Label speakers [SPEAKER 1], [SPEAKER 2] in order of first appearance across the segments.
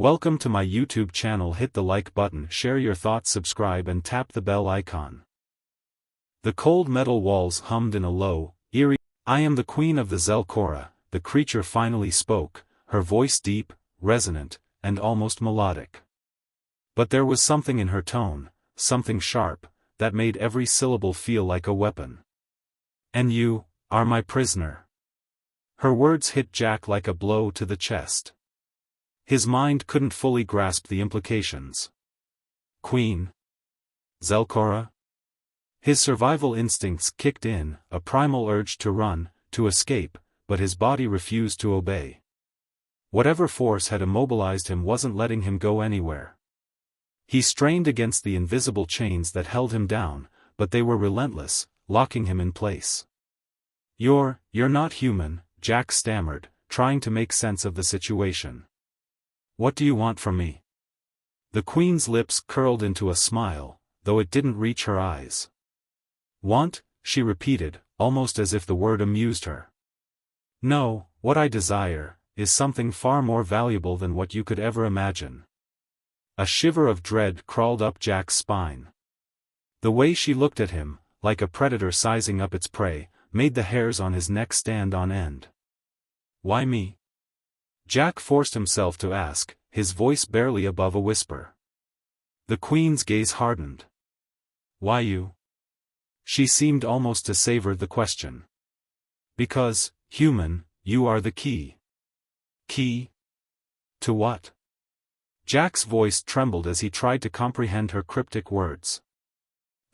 [SPEAKER 1] Welcome to my YouTube channel. Hit the like button, share your thoughts, subscribe and tap the bell icon. The cold metal walls hummed in a low, eerie, "I am the queen of the Zelkora," the creature finally spoke, her voice deep, resonant, and almost melodic. But there was something in her tone, something sharp, that made every syllable feel like a weapon. "And you are my prisoner." Her words hit Jack like a blow to the chest. His mind couldn't fully grasp the implications. Queen? Zelkora? His survival instincts kicked in, a primal urge to run, to escape, but his body refused to obey. Whatever force had immobilized him wasn't letting him go anywhere. He strained against the invisible chains that held him down, but they were relentless, locking him in place. You're not human," Jack stammered, trying to make sense of the situation. "What do you want from me?" The queen's lips curled into a smile, though it didn't reach her eyes. "Want?" she repeated, almost as if the word amused her. "No, what I desire is something far more valuable than what you could ever imagine." A shiver of dread crawled up Jack's spine. The way she looked at him, like a predator sizing up its prey, made the hairs on his neck stand on end. "Why me?" Jack forced himself to ask, his voice barely above a whisper. The queen's gaze hardened. "Why you?" She seemed almost to savor the question. "Because, human, you are the key." "Key? To what?" Jack's voice trembled as he tried to comprehend her cryptic words.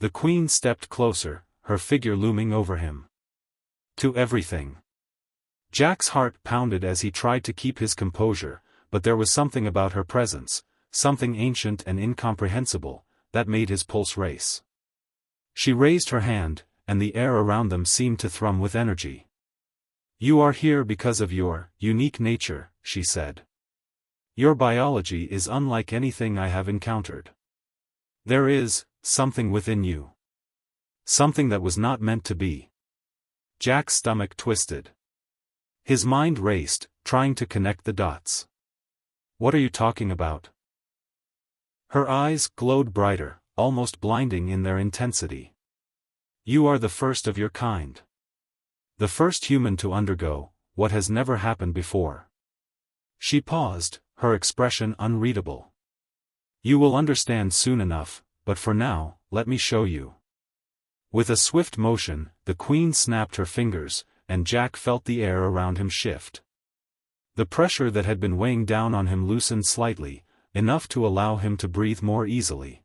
[SPEAKER 1] The queen stepped closer, her figure looming over him. "To everything." Jack's heart pounded as he tried to keep his composure, but there was something about her presence, something ancient and incomprehensible, that made his pulse race. She raised her hand, and the air around them seemed to thrum with energy. "You are here because of your unique nature," she said. "Your biology is unlike anything I have encountered. There is something within you. Something that was not meant to be." Jack's stomach twisted. His mind raced, trying to connect the dots. "What are you talking about?" Her eyes glowed brighter, almost blinding in their intensity. "You are the first of your kind. The first human to undergo what has never happened before." She paused, her expression unreadable. "You will understand soon enough, but for now, let me show you." With a swift motion, the queen snapped her fingers, and Jack felt the air around him shift. The pressure that had been weighing down on him loosened slightly, enough to allow him to breathe more easily.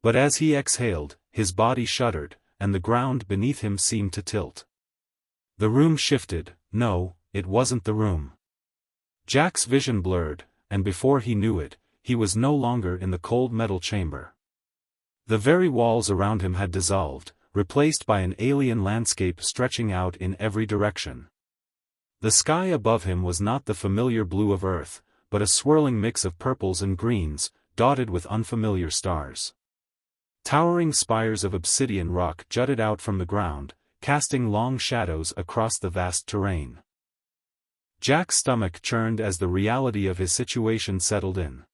[SPEAKER 1] But as he exhaled, his body shuddered, and the ground beneath him seemed to tilt. The room shifted. No, it wasn't the room. Jack's vision blurred, and before he knew it, he was no longer in the cold metal chamber. The very walls around him had dissolved, replaced by an alien landscape stretching out in every direction. The sky above him was not the familiar blue of Earth, but a swirling mix of purples and greens, dotted with unfamiliar stars. Towering spires of obsidian rock jutted out from the ground, casting long shadows across the vast terrain. Jack's stomach churned as the reality of his situation settled in.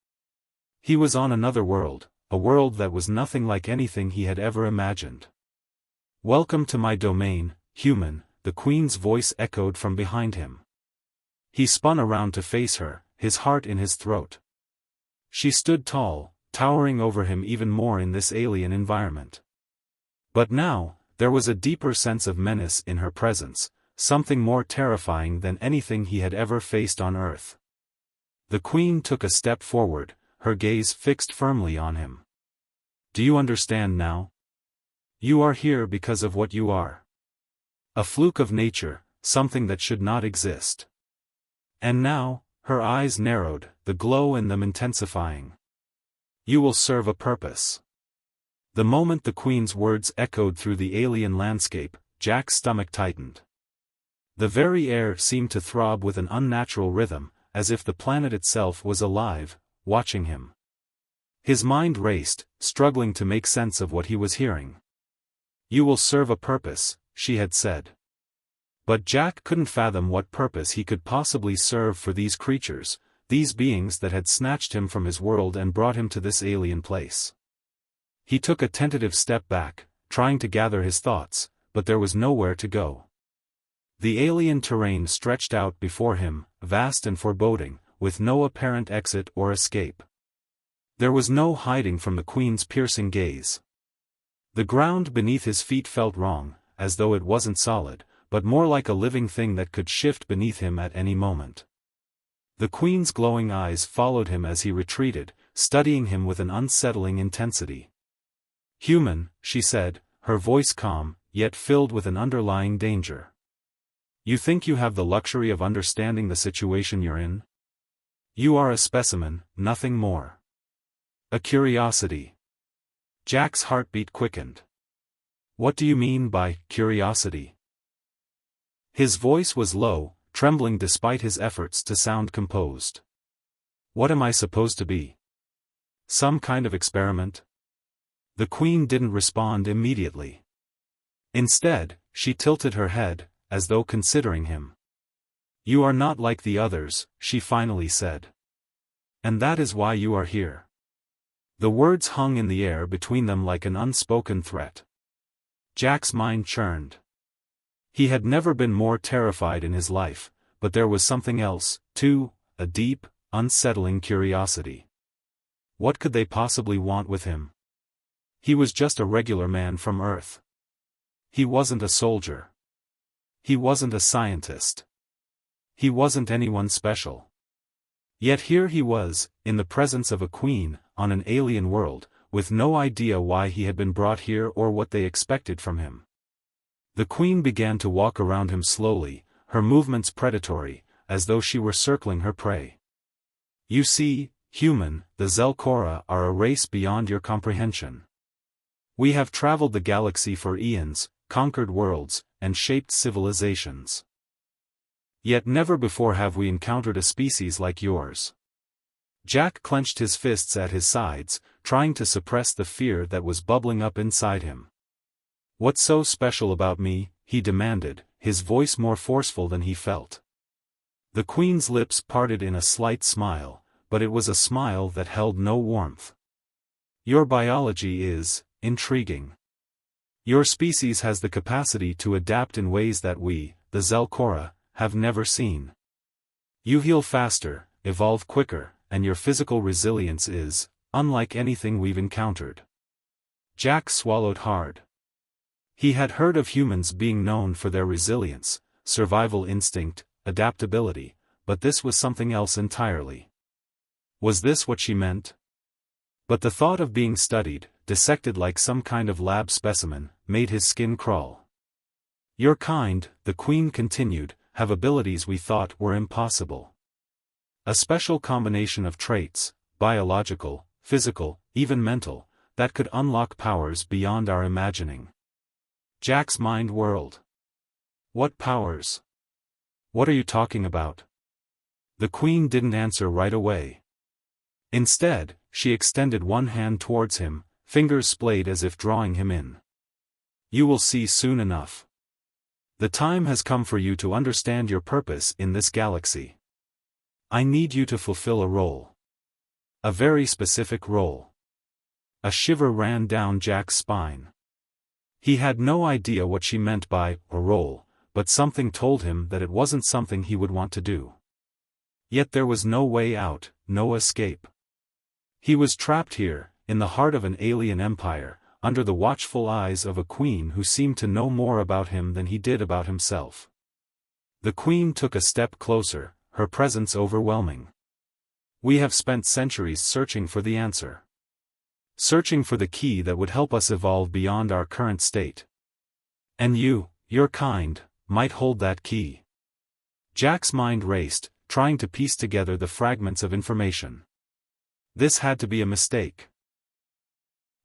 [SPEAKER 1] He was on another world, a world that was nothing like anything he had ever imagined. "Welcome to my domain, human," the queen's voice echoed from behind him. He spun around to face her, his heart in his throat. She stood tall, towering over him even more in this alien environment. But now, there was a deeper sense of menace in her presence, something more terrifying than anything he had ever faced on Earth. The queen took a step forward, her gaze fixed firmly on him. "Do you understand now? You are here because of what you are. A fluke of nature, something that should not exist." And now, her eyes narrowed, the glow in them intensifying. "You will serve a purpose." The moment the queen's words echoed through the alien landscape, Jack's stomach tightened. The very air seemed to throb with an unnatural rhythm, as if the planet itself was alive, watching him. His mind raced, struggling to make sense of what he was hearing. "You will serve a purpose," she had said. But Jack couldn't fathom what purpose he could possibly serve for these creatures, these beings that had snatched him from his world and brought him to this alien place. He took a tentative step back, trying to gather his thoughts, but there was nowhere to go. The alien terrain stretched out before him, vast and foreboding, with no apparent exit or escape. There was no hiding from the Queen's piercing gaze. The ground beneath his feet felt wrong, as though it wasn't solid, but more like a living thing that could shift beneath him at any moment. The Queen's glowing eyes followed him as he retreated, studying him with an unsettling intensity. "Human," she said, her voice calm, yet filled with an underlying danger. "You think you have the luxury of understanding the situation you're in? You are a specimen, nothing more. A curiosity." Jack's heartbeat quickened. "What do you mean by curiosity?" His voice was low, trembling despite his efforts to sound composed. "What am I supposed to be? Some kind of experiment?" The Queen didn't respond immediately. Instead, she tilted her head, as though considering him. "You are not like the others," she finally said. "And that is why you are here." The words hung in the air between them like an unspoken threat. Jack's mind churned. He had never been more terrified in his life, but there was something else, too, a deep, unsettling curiosity. What could they possibly want with him? He was just a regular man from Earth. He wasn't a soldier. He wasn't a scientist. He wasn't anyone special. Yet here he was, in the presence of a queen, on an alien world, with no idea why he had been brought here or what they expected from him. The Queen began to walk around him slowly, her movements predatory, as though she were circling her prey. "You see, human, the Zelkora are a race beyond your comprehension. We have traveled the galaxy for eons, conquered worlds, and shaped civilizations. Yet never before have we encountered a species like yours." Jack clenched his fists at his sides, trying to suppress the fear that was bubbling up inside him. "What's so special about me?" he demanded, his voice more forceful than he felt. The Queen's lips parted in a slight smile, but it was a smile that held no warmth. "Your biology is intriguing. Your species has the capacity to adapt in ways that we, the Zelkora, have never seen. You heal faster, evolve quicker, and your physical resilience is unlike anything we've encountered." Jack swallowed hard. He had heard of humans being known for their resilience, survival instinct, adaptability, but this was something else entirely. Was this what she meant? But the thought of being studied, dissected like some kind of lab specimen, made his skin crawl. "Your kind," the Queen continued, "have abilities we thought were impossible. A special combination of traits, biological, physical, even mental, that could unlock powers beyond our imagining." Jack's mind whirled. "What powers? What are you talking about?" The Queen didn't answer right away. Instead, she extended one hand towards him, fingers splayed as if drawing him in. "You will see soon enough. The time has come for you to understand your purpose in this galaxy. I need you to fulfill a role. A very specific role." A shiver ran down Jack's spine. He had no idea what she meant by a role, but something told him that it wasn't something he would want to do. Yet there was no way out, no escape. He was trapped here, in the heart of an alien empire, under the watchful eyes of a queen who seemed to know more about him than he did about himself. The Queen took a step closer, her presence overwhelming. "We have spent centuries searching for the answer. Searching for the key that would help us evolve beyond our current state. And you, your kind, might hold that key." Jack's mind raced, trying to piece together the fragments of information. This had to be a mistake.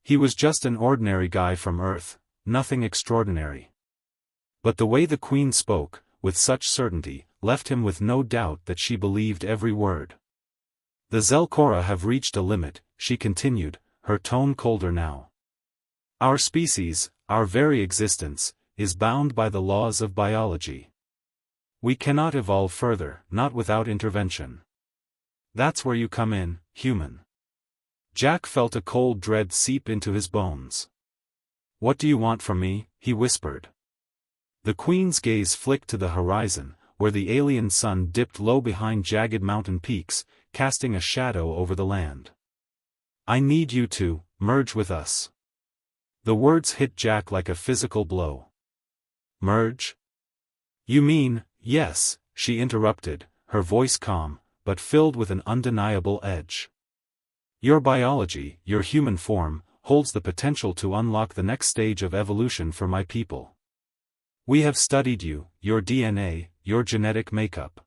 [SPEAKER 1] He was just an ordinary guy from Earth, nothing extraordinary. But the way the Queen spoke, with such certainty, left him with no doubt that she believed every word. "The Zelkora have reached a limit," she continued, her tone colder now. "Our species, our very existence, is bound by the laws of biology. We cannot evolve further, not without intervention. That's where you come in, human. Jack felt a cold dread seep into his bones. What do you want from me? He whispered. The Queen's gaze flicked to the horizon, where the alien sun dipped low behind jagged mountain peaks, casting a shadow over the land. I need you to merge with us. The words hit Jack like a physical blow. Merge? You mean, yes, she interrupted, her voice calm, but filled with an undeniable edge. Your biology, your human form, holds the potential to unlock the next stage of evolution for my people. We have studied you, your DNA, your genetic makeup.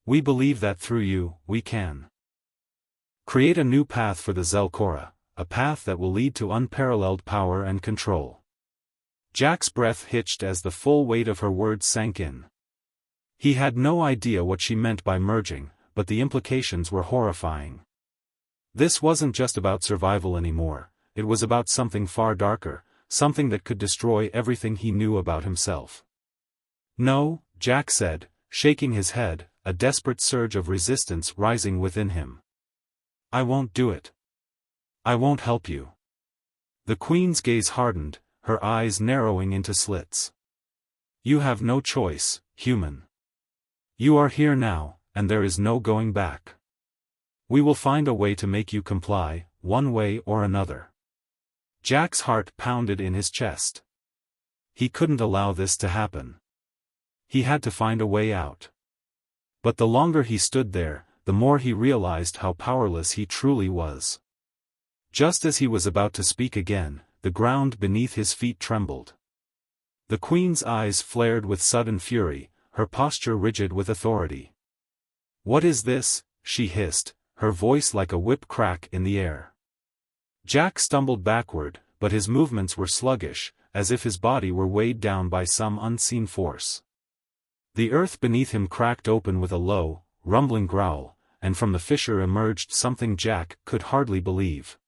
[SPEAKER 1] We believe that through you, we can create a new path for the Zelkora, a path that will lead to unparalleled power and control. Jack's breath hitched as the full weight of her words sank in. He had no idea what she meant by merging, but the implications were horrifying. This wasn't just about survival anymore, it was about something far darker, something that could destroy everything he knew about himself. No, Jack said, shaking his head, a desperate surge of resistance rising within him. I won't do it. I won't help you. The Queen's gaze hardened, her eyes narrowing into slits. You have no choice, human. You are here now, and there is no going back. We will find a way to make you comply, one way or another. Jack's heart pounded in his chest. He couldn't allow this to happen. He had to find a way out. But the longer he stood there, the more he realized how powerless he truly was. Just as he was about to speak again, the ground beneath his feet trembled. The Queen's eyes flared with sudden fury, her posture rigid with authority. What is this? She hissed, her voice like a whip crack in the air. Jack stumbled backward, but his movements were sluggish, as if his body were weighed down by some unseen force. The earth beneath him cracked open with a low, rumbling growl, and from the fissure emerged something Jack could hardly believe.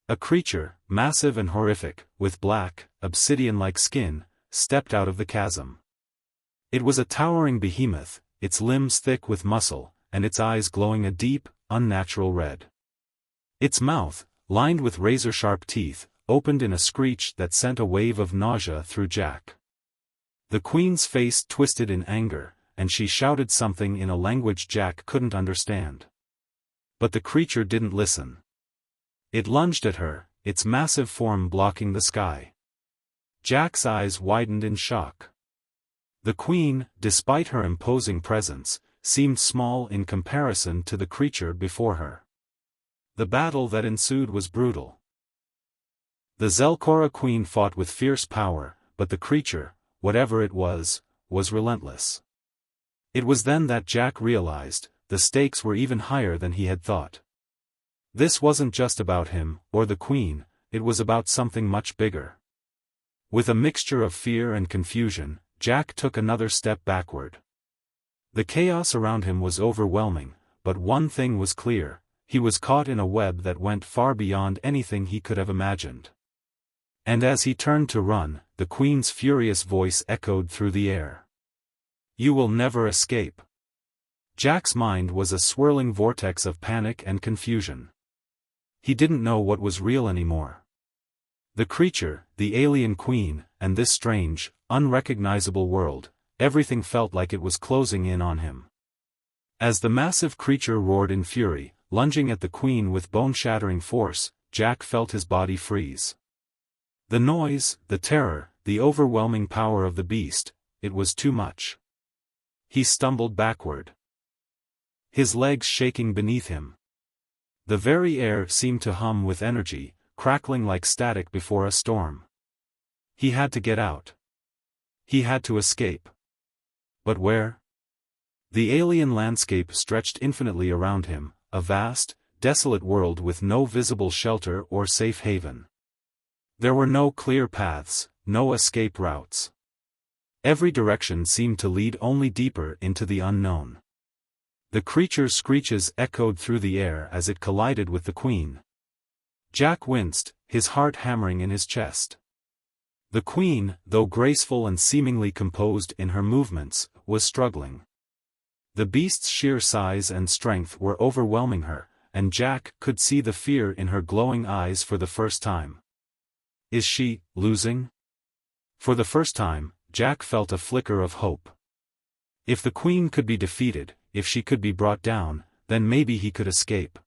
[SPEAKER 1] A creature, massive and horrific, with black, obsidian-like skin, stepped out of the chasm. It was a towering behemoth, its limbs thick with muscle, and its eyes glowing a deep, unnatural red. Its mouth, lined with razor-sharp teeth, opened in a screech that sent a wave of nausea through Jack. The Queen's face twisted in anger, and she shouted something in a language Jack couldn't understand. But the creature didn't listen. It lunged at her, its massive form blocking the sky. Jack's eyes widened in shock. The Queen, despite her imposing presence, seemed small in comparison to the creature before her. The battle that ensued was brutal. The Zelkora Queen fought with fierce power, but the creature, whatever it was relentless. It was then that Jack realized, the stakes were even higher than he had thought. This wasn't just about him, or the Queen, it was about something much bigger. With a mixture of fear and confusion, Jack took another step backward. The chaos around him was overwhelming, but one thing was clear, he was caught in a web that went far beyond anything he could have imagined. And as he turned to run, the Queen's furious voice echoed through the air. You will never escape. Jack's mind was a swirling vortex of panic and confusion. He didn't know what was real anymore. The creature, the alien Queen, and this strange, unrecognizable world, everything felt like it was closing in on him. As the massive creature roared in fury, lunging at the Queen with bone-shattering force, Jack felt his body freeze. The noise, the terror, the overwhelming power of the beast, it was too much. He stumbled backward, his legs shaking beneath him. The very air seemed to hum with energy, crackling like static before a storm. He had to get out. He had to escape. But where? The alien landscape stretched infinitely around him, a vast, desolate world with no visible shelter or safe haven. There were no clear paths, no escape routes. Every direction seemed to lead only deeper into the unknown. The creature's screeches echoed through the air as it collided with the Queen. Jack winced, his heart hammering in his chest. The Queen, though graceful and seemingly composed in her movements, was struggling. The beast's sheer size and strength were overwhelming her, and Jack could see the fear in her glowing eyes for the first time. Is she losing? For the first time, Jack felt a flicker of hope. If the queen could be defeated, if she could be brought down, then maybe he could escape.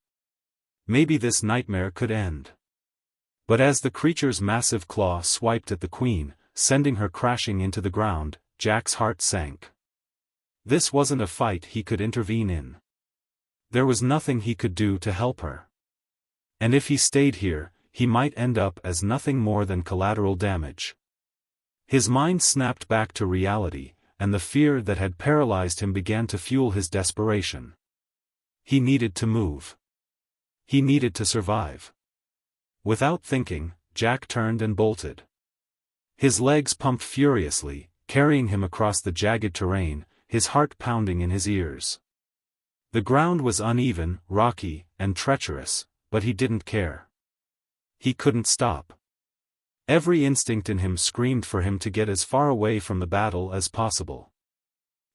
[SPEAKER 1] Maybe this nightmare could end. But as the creature's massive claw swiped at the queen, sending her crashing into the ground, Jack's heart sank. This wasn't a fight he could intervene in. There was nothing he could do to help her. And if he stayed here, he might end up as nothing more than collateral damage. His mind snapped back to reality, and the fear that had paralyzed him began to fuel his desperation. He needed to move. He needed to survive. Without thinking, Jack turned and bolted. His legs pumped furiously, carrying him across the jagged terrain, his heart pounding in his ears. The ground was uneven, rocky, and treacherous, but he didn't care. He couldn't stop. Every instinct in him screamed for him to get as far away from the battle as possible.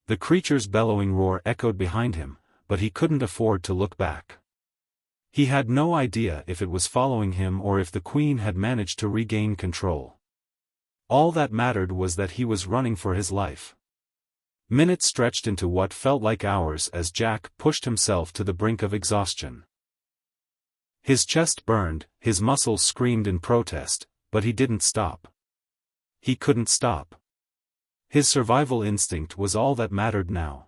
[SPEAKER 1] The creature's bellowing roar echoed behind him, but he couldn't afford to look back. He had no idea if it was following him or if the queen had managed to regain control. All that mattered was that he was running for his life. Minutes stretched into what felt like hours as Jack pushed himself to the brink of exhaustion. His chest burned, his muscles screamed in protest, but he didn't stop. He couldn't stop. His survival instinct was all that mattered now.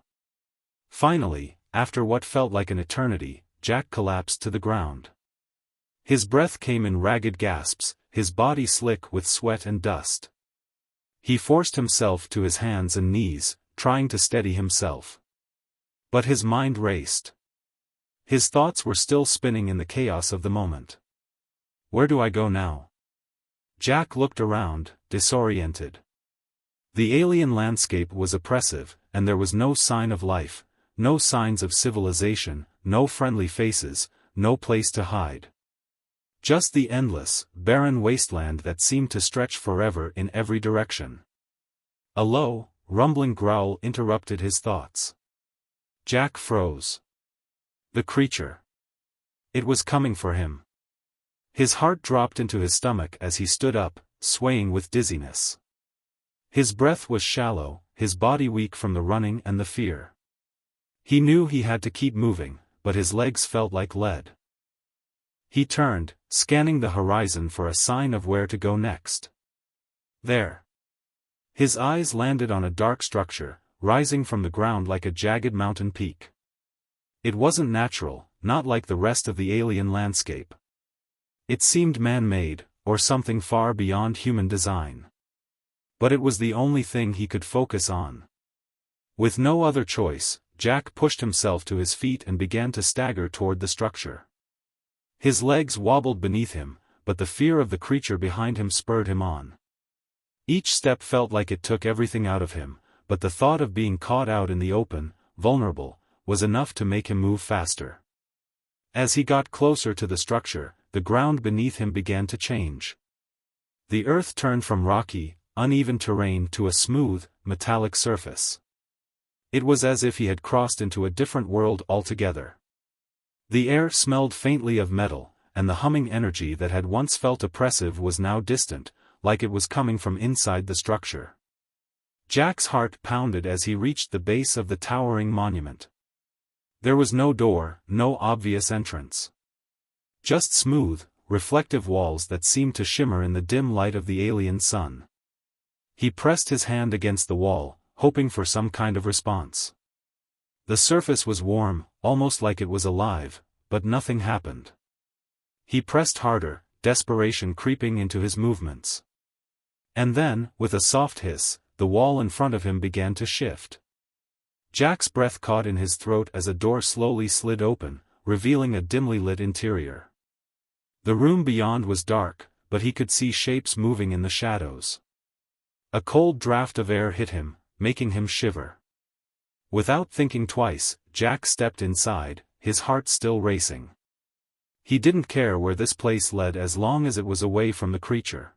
[SPEAKER 1] Finally, after what felt like an eternity, Jack collapsed to the ground. His breath came in ragged gasps, his body slick with sweat and dust. He forced himself to his hands and knees, trying to steady himself. But his mind raced. His thoughts were still spinning in the chaos of the moment. Where do I go now? Jack looked around, disoriented. The alien landscape was oppressive, and there was no sign of life, no signs of civilization, no friendly faces, no place to hide. Just the endless, barren wasteland that seemed to stretch forever in every direction. A low, rumbling growl interrupted his thoughts. Jack froze. The creature. It was coming for him. His heart dropped into his stomach as he stood up, swaying with dizziness. His breath was shallow, his body weak from the running and the fear. He knew he had to keep moving, but his legs felt like lead. He turned, scanning the horizon for a sign of where to go next. There. His eyes landed on a dark structure, rising from the ground like a jagged mountain peak. It wasn't natural, not like the rest of the alien landscape. It seemed man-made, or something far beyond human design. But it was the only thing he could focus on. With no other choice, Jack pushed himself to his feet and began to stagger toward the structure. His legs wobbled beneath him, but the fear of the creature behind him spurred him on. Each step felt like it took everything out of him, but the thought of being caught out in the open, vulnerable, was enough to make him move faster. As he got closer to the structure, the ground beneath him began to change. The earth turned from rocky, uneven terrain to a smooth, metallic surface. It was as if he had crossed into a different world altogether. The air smelled faintly of metal, and the humming energy that had once felt oppressive was now distant, like it was coming from inside the structure. Jack's heart pounded as he reached the base of the towering monument. There was no door, no obvious entrance. Just smooth, reflective walls that seemed to shimmer in the dim light of the alien sun. He pressed his hand against the wall, hoping for some kind of response. The surface was warm, almost like it was alive, but nothing happened. He pressed harder, desperation creeping into his movements. And then, with a soft hiss, the wall in front of him began to shift. Jack's breath caught in his throat as a door slowly slid open, revealing a dimly lit interior. The room beyond was dark, but he could see shapes moving in the shadows. A cold draft of air hit him, making him shiver. Without thinking twice, Jack stepped inside, his heart still racing. He didn't care where this place led as long as it was away from the creature.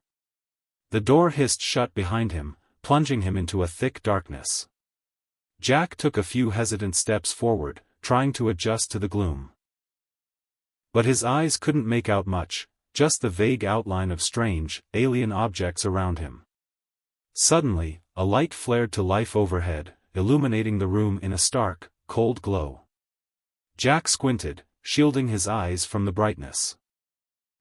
[SPEAKER 1] The door hissed shut behind him, plunging him into a thick darkness. Jack took a few hesitant steps forward, trying to adjust to the gloom. But his eyes couldn't make out much, just the vague outline of strange, alien objects around him. Suddenly, a light flared to life overhead, illuminating the room in a stark, cold glow. Jack squinted, shielding his eyes from the brightness.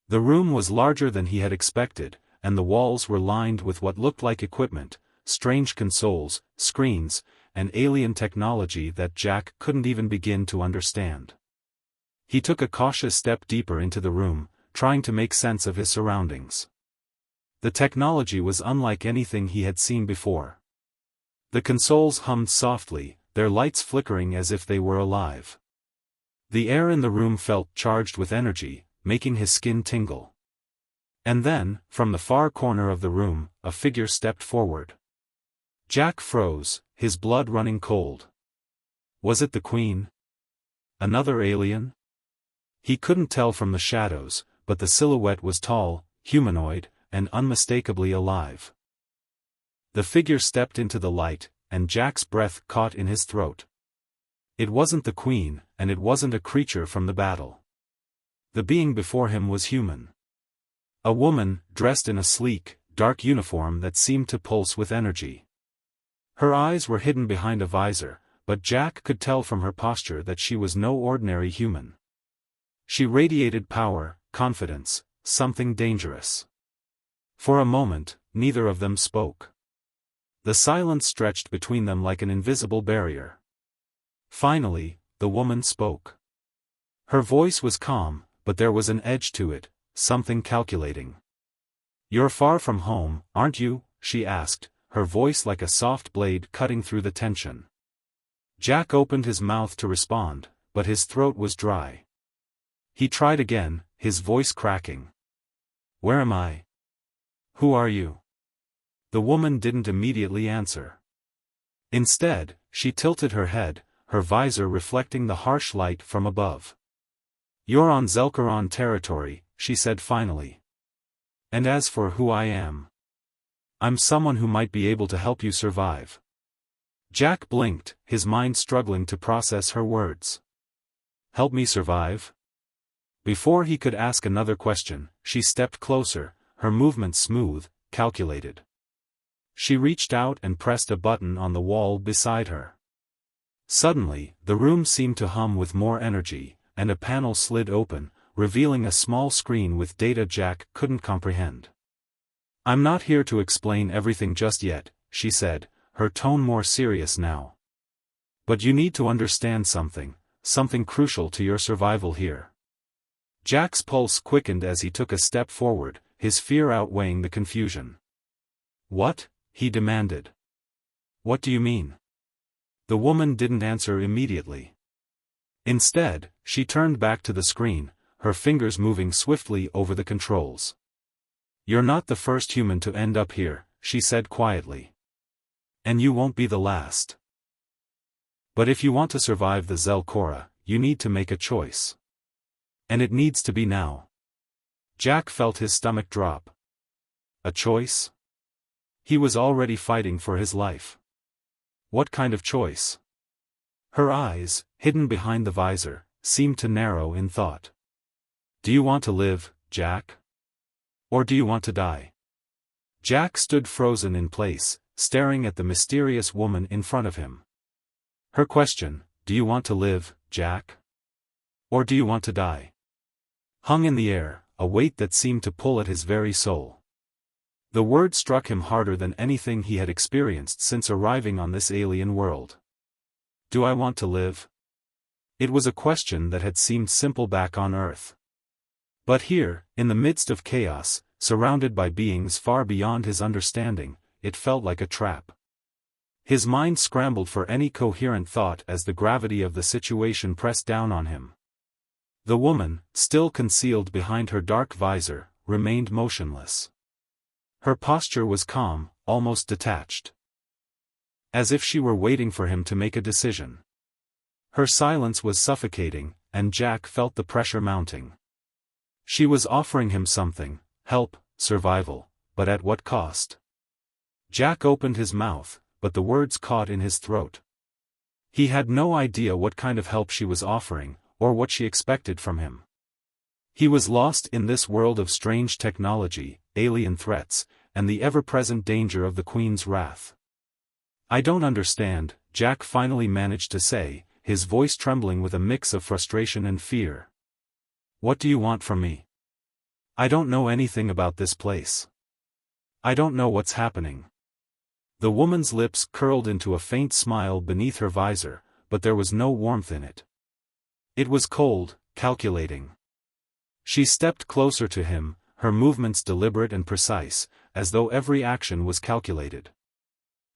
[SPEAKER 1] The room was larger than he had expected, and the walls were lined with what looked like equipment, strange consoles, screens, and alien technology that Jack couldn't even begin to understand. He took a cautious step deeper into the room, trying to make sense of his surroundings. The technology was unlike anything he had seen before. The consoles hummed softly, their lights flickering as if they were alive. The air in the room felt charged with energy, making his skin tingle. And then, from the far corner of the room, a figure stepped forward. Jack froze, his blood running cold. Was it the Queen? Another alien? He couldn't tell from the shadows, but the silhouette was tall, humanoid, and unmistakably alive. The figure stepped into the light, and Jack's breath caught in his throat. It wasn't the Queen, and it wasn't a creature from the battle. The being before him was human. A woman, dressed in a sleek, dark uniform that seemed to pulse with energy. Her eyes were hidden behind a visor, but Jack could tell from her posture that she was no ordinary human. She radiated power, confidence, something dangerous. For a moment, neither of them spoke. The silence stretched between them like an invisible barrier. Finally, the woman spoke. Her voice was calm, but there was an edge to it, something calculating. "You're far from home, aren't you?" she asked, her voice like a soft blade cutting through the tension. Jack opened his mouth to respond, but his throat was dry. He tried again, his voice cracking. "Where am I? Who are you?" The woman didn't immediately answer. Instead, she tilted her head, her visor reflecting the harsh light from above. "You're on Zelkaron territory," she said finally. "And as for who I am, I'm someone who might be able to help you survive." Jack blinked, his mind struggling to process her words. "Help me survive?" Before he could ask another question, she stepped closer, her movements smooth, calculated. She reached out and pressed a button on the wall beside her. Suddenly, the room seemed to hum with more energy, and a panel slid open, revealing a small screen with data Jack couldn't comprehend. "I'm not here to explain everything just yet," she said, her tone more serious now. "But you need to understand something crucial to your survival here." Jack's pulse quickened as he took a step forward, his fear outweighing the confusion. "What?" he demanded. "What do you mean?" The woman didn't answer immediately. Instead, she turned back to the screen, her fingers moving swiftly over the controls. "You're not the first human to end up here," she said quietly. "And you won't be the last. But if you want to survive the Zelkora, you need to make a choice. And it needs to be now." Jack felt his stomach drop. A choice? He was already fighting for his life. What kind of choice? Her eyes, hidden behind the visor, seemed to narrow in thought. "Do you want to live, Jack? Or do you want to die?" Jack stood frozen in place, staring at the mysterious woman in front of him. Her question, "Do you want to live, Jack? Or do you want to die?" hung in the air, a weight that seemed to pull at his very soul. The word struck him harder than anything he had experienced since arriving on this alien world. Do I want to live? It was a question that had seemed simple back on Earth. But here, in the midst of chaos, surrounded by beings far beyond his understanding, it felt like a trap. His mind scrambled for any coherent thought as the gravity of the situation pressed down on him. The woman, still concealed behind her dark visor, remained motionless. Her posture was calm, almost detached. As if she were waiting for him to make a decision. Her silence was suffocating, and Jack felt the pressure mounting. She was offering him something, help, survival, but at what cost? Jack opened his mouth, but the words caught in his throat. He had no idea what kind of help she was offering, or what she expected from him. He was lost in this world of strange technology, alien threats, and the ever-present danger of the Queen's wrath. "I don't understand," Jack finally managed to say, his voice trembling with a mix of frustration and fear. "What do you want from me? I don't know anything about this place. I don't know what's happening." The woman's lips curled into a faint smile beneath her visor, but there was no warmth in it. It was cold, calculating. She stepped closer to him, her movements deliberate and precise, as though every action was calculated.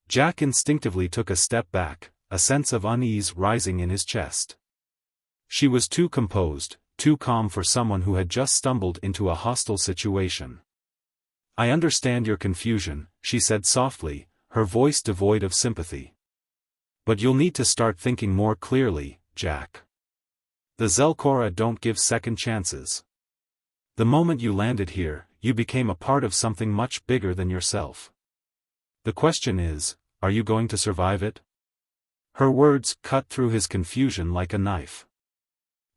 [SPEAKER 1] Jack instinctively took a step back, a sense of unease rising in his chest. She was too composed, too calm for someone who had just stumbled into a hostile situation. "I understand your confusion," she said softly, her voice devoid of sympathy. "But you'll need to start thinking more clearly, Jack. The Zelkora don't give second chances. The moment you landed here, you became a part of something much bigger than yourself. The question is, are you going to survive it?" Her words cut through his confusion like a knife.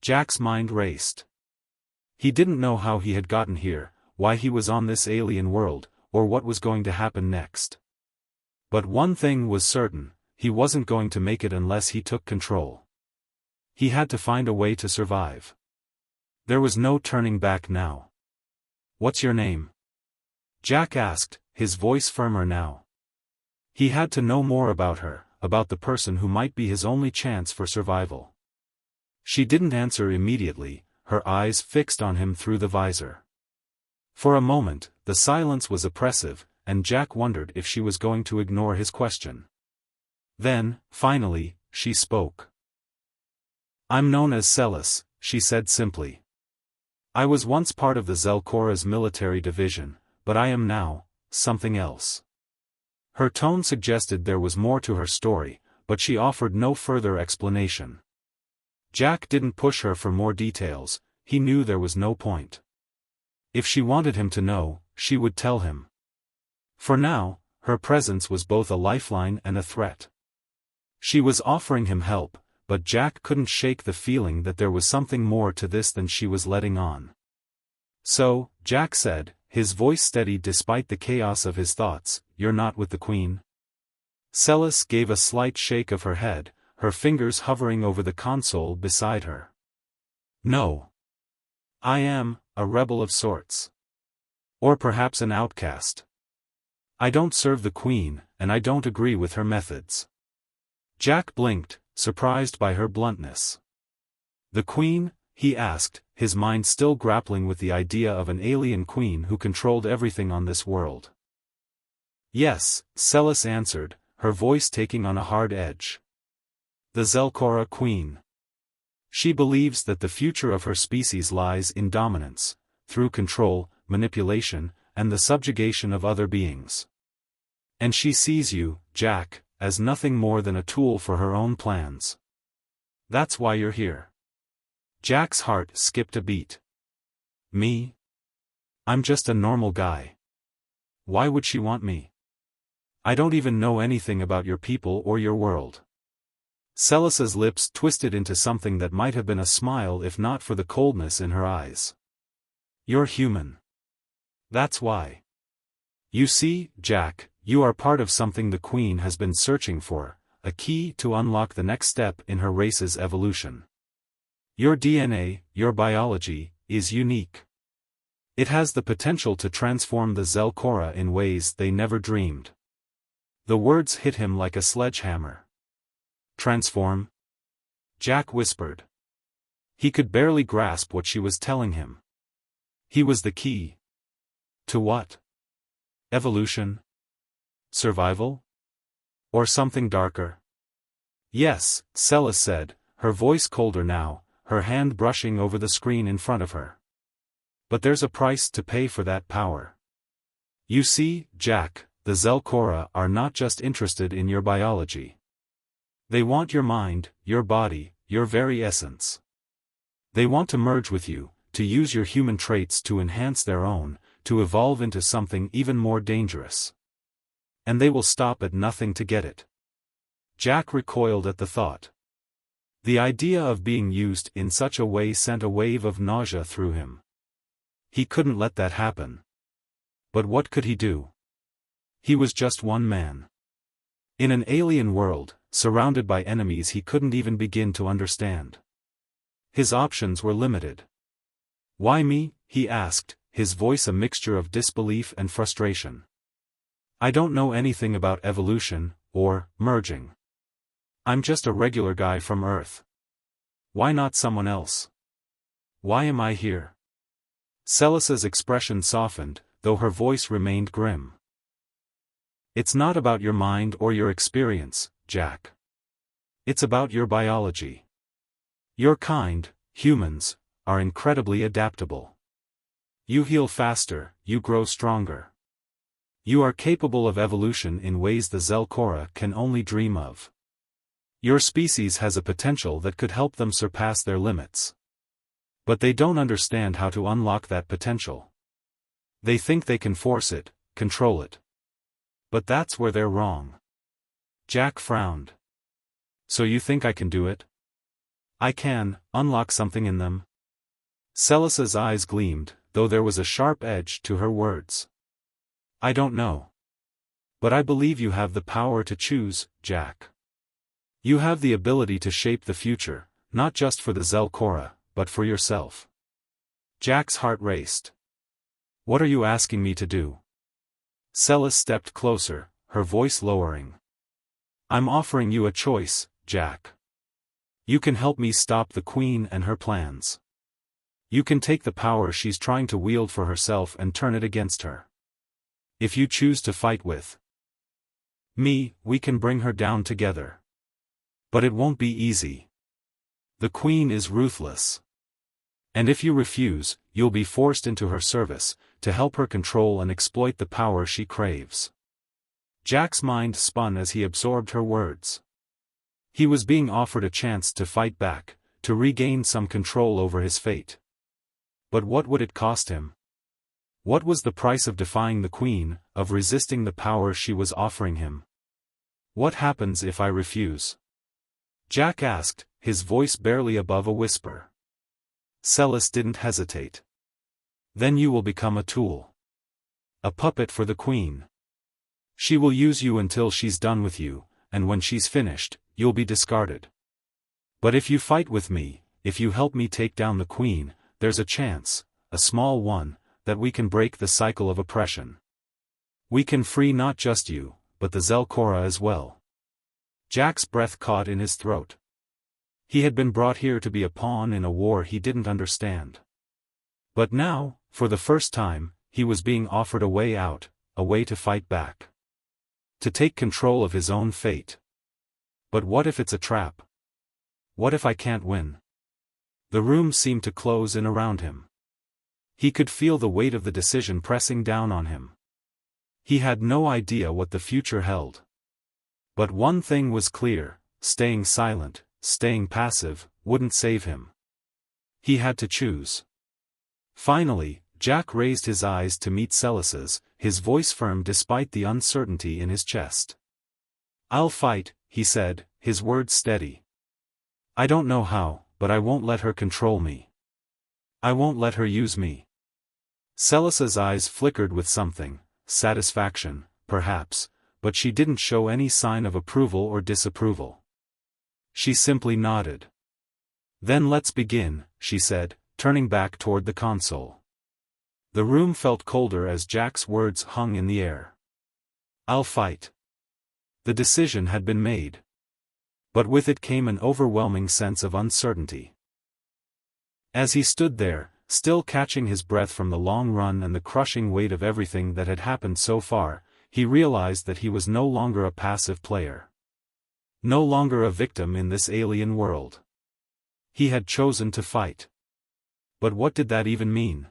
[SPEAKER 1] Jack's mind raced. He didn't know how he had gotten here, why he was on this alien world, or what was going to happen next. But one thing was certain, he wasn't going to make it unless he took control. He had to find a way to survive. There was no turning back now. "What's your name?" Jack asked, his voice firmer now. He had to know more about her, about the person who might be his only chance for survival. She didn't answer immediately, her eyes fixed on him through the visor. For a moment, the silence was oppressive, and Jack wondered if she was going to ignore his question. Then, finally, she spoke. "I'm known as Celis," she said simply. "I was once part of the Zelkora's military division, but I am now something else." Her tone suggested there was more to her story, but she offered no further explanation. Jack didn't push her for more details, he knew there was no point. If she wanted him to know, she would tell him. For now, her presence was both a lifeline and a threat. She was offering him help, but Jack couldn't shake the feeling that there was something more to this than she was letting on. "So," Jack said, his voice steady despite the chaos of his thoughts, "you're not with the Queen?" Celis gave a slight shake of her head, her fingers hovering over the console beside her. "No. I am a rebel of sorts. Or perhaps an outcast. I don't serve the Queen, and I don't agree with her methods." Jack blinked, surprised by her bluntness. "The Queen?" he asked, his mind still grappling with the idea of an alien queen who controlled everything on this world. "Yes," Celis answered, her voice taking on a hard edge. "The Zelkora Queen. She believes that the future of her species lies in dominance, through control, manipulation, and the subjugation of other beings. And she sees you, Jack, as nothing more than a tool for her own plans. That's why you're here." Jack's heart skipped a beat. "Me? I'm just a normal guy. Why would she want me? I don't even know anything about your people or your world." Celis's lips twisted into something that might have been a smile if not for the coldness in her eyes. "You're human. That's why. You see, Jack, you are part of something the Queen has been searching for, a key to unlock the next step in her race's evolution. Your DNA, your biology, is unique. It has the potential to transform the Zelkora in ways they never dreamed." The words hit him like a sledgehammer. "Transform?" Jack whispered. He could barely grasp what she was telling him. He was the key. To what? Evolution? Survival? Or something darker? "Yes," Celis said, her voice colder now, her hand brushing over the screen in front of her. "But there's a price to pay for that power. You see, Jack, the Zelkora are not just interested in your biology. They want your mind, your body, your very essence. They want to merge with you, to use your human traits to enhance their own, to evolve into something even more dangerous. And they will stop at nothing to get it." Jack recoiled at the thought. The idea of being used in such a way sent a wave of nausea through him. He couldn't let that happen. But what could he do? He was just one man. In an alien world, surrounded by enemies he couldn't even begin to understand. His options were limited. "Why me?" he asked, his voice a mixture of disbelief and frustration. "I don't know anything about evolution, or merging. I'm just a regular guy from Earth. Why not someone else? Why am I here?" Celisa's expression softened, though her voice remained grim. "It's not about your mind or your experience, Jack. It's about your biology. Your kind, humans, are incredibly adaptable. You heal faster, you grow stronger. You are capable of evolution in ways the Zelkora can only dream of. Your species has a potential that could help them surpass their limits. But they don't understand how to unlock that potential. They think they can force it, control it. But that's where they're wrong." Jack frowned. "So you think I can do it? I can unlock something in them?" Celisa's eyes gleamed, though there was a sharp edge to her words. "I don't know. But I believe you have the power to choose, Jack. You have the ability to shape the future, not just for the Zelkora, but for yourself." Jack's heart raced. "What are you asking me to do?" Celis stepped closer, her voice lowering. "I'm offering you a choice, Jack. You can help me stop the Queen and her plans. You can take the power she's trying to wield for herself and turn it against her. If you choose to fight with me, we can bring her down together. But it won't be easy. The Queen is ruthless. And if you refuse, you'll be forced into her service, to help her control and exploit the power she craves." Jack's mind spun as he absorbed her words. He was being offered a chance to fight back, to regain some control over his fate. But what would it cost him? What was the price of defying the Queen, of resisting the power she was offering him? "What happens if I refuse?" Jack asked, his voice barely above a whisper. Celis didn't hesitate. "Then you will become a tool. A puppet for the Queen. She will use you until she's done with you, and when she's finished, you'll be discarded. But if you fight with me, if you help me take down the Queen, there's a chance, a small one, that we can break the cycle of oppression. We can free not just you, but the Zelkora as well." Jack's breath caught in his throat. He had been brought here to be a pawn in a war he didn't understand. But now, for the first time, he was being offered a way out, a way to fight back. To take control of his own fate. But what if it's a trap? What if I can't win? The room seemed to close in around him. He could feel the weight of the decision pressing down on him. He had no idea what the future held. But one thing was clear, staying silent, staying passive, wouldn't save him. He had to choose. Finally, Jack raised his eyes to meet Celis's, his voice firm despite the uncertainty in his chest. "I'll fight," he said, his words steady. "I don't know how, but I won't let her control me. I won't let her use me." Celis's eyes flickered with something, satisfaction, perhaps, but she didn't show any sign of approval or disapproval. She simply nodded. "Then let's begin," she said, turning back toward the console. The room felt colder as Jack's words hung in the air. "I'll fight." The decision had been made. But with it came an overwhelming sense of uncertainty. As he stood there, still catching his breath from the long run and the crushing weight of everything that had happened so far, he realized that he was no longer a passive player. No longer a victim in this alien world. He had chosen to fight. But what did that even mean?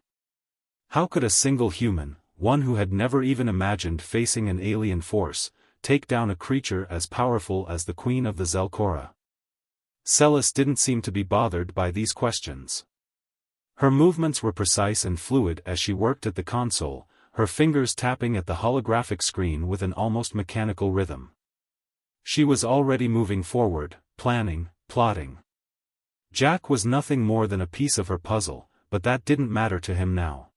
[SPEAKER 1] How could a single human, one who had never even imagined facing an alien force, take down a creature as powerful as the Queen of the Zelkora? Celis didn't seem to be bothered by these questions. Her movements were precise and fluid as she worked at the console, her fingers tapping at the holographic screen with an almost mechanical rhythm. She was already moving forward, planning, plotting. Jack was nothing more than a piece of her puzzle, but that didn't matter to him now.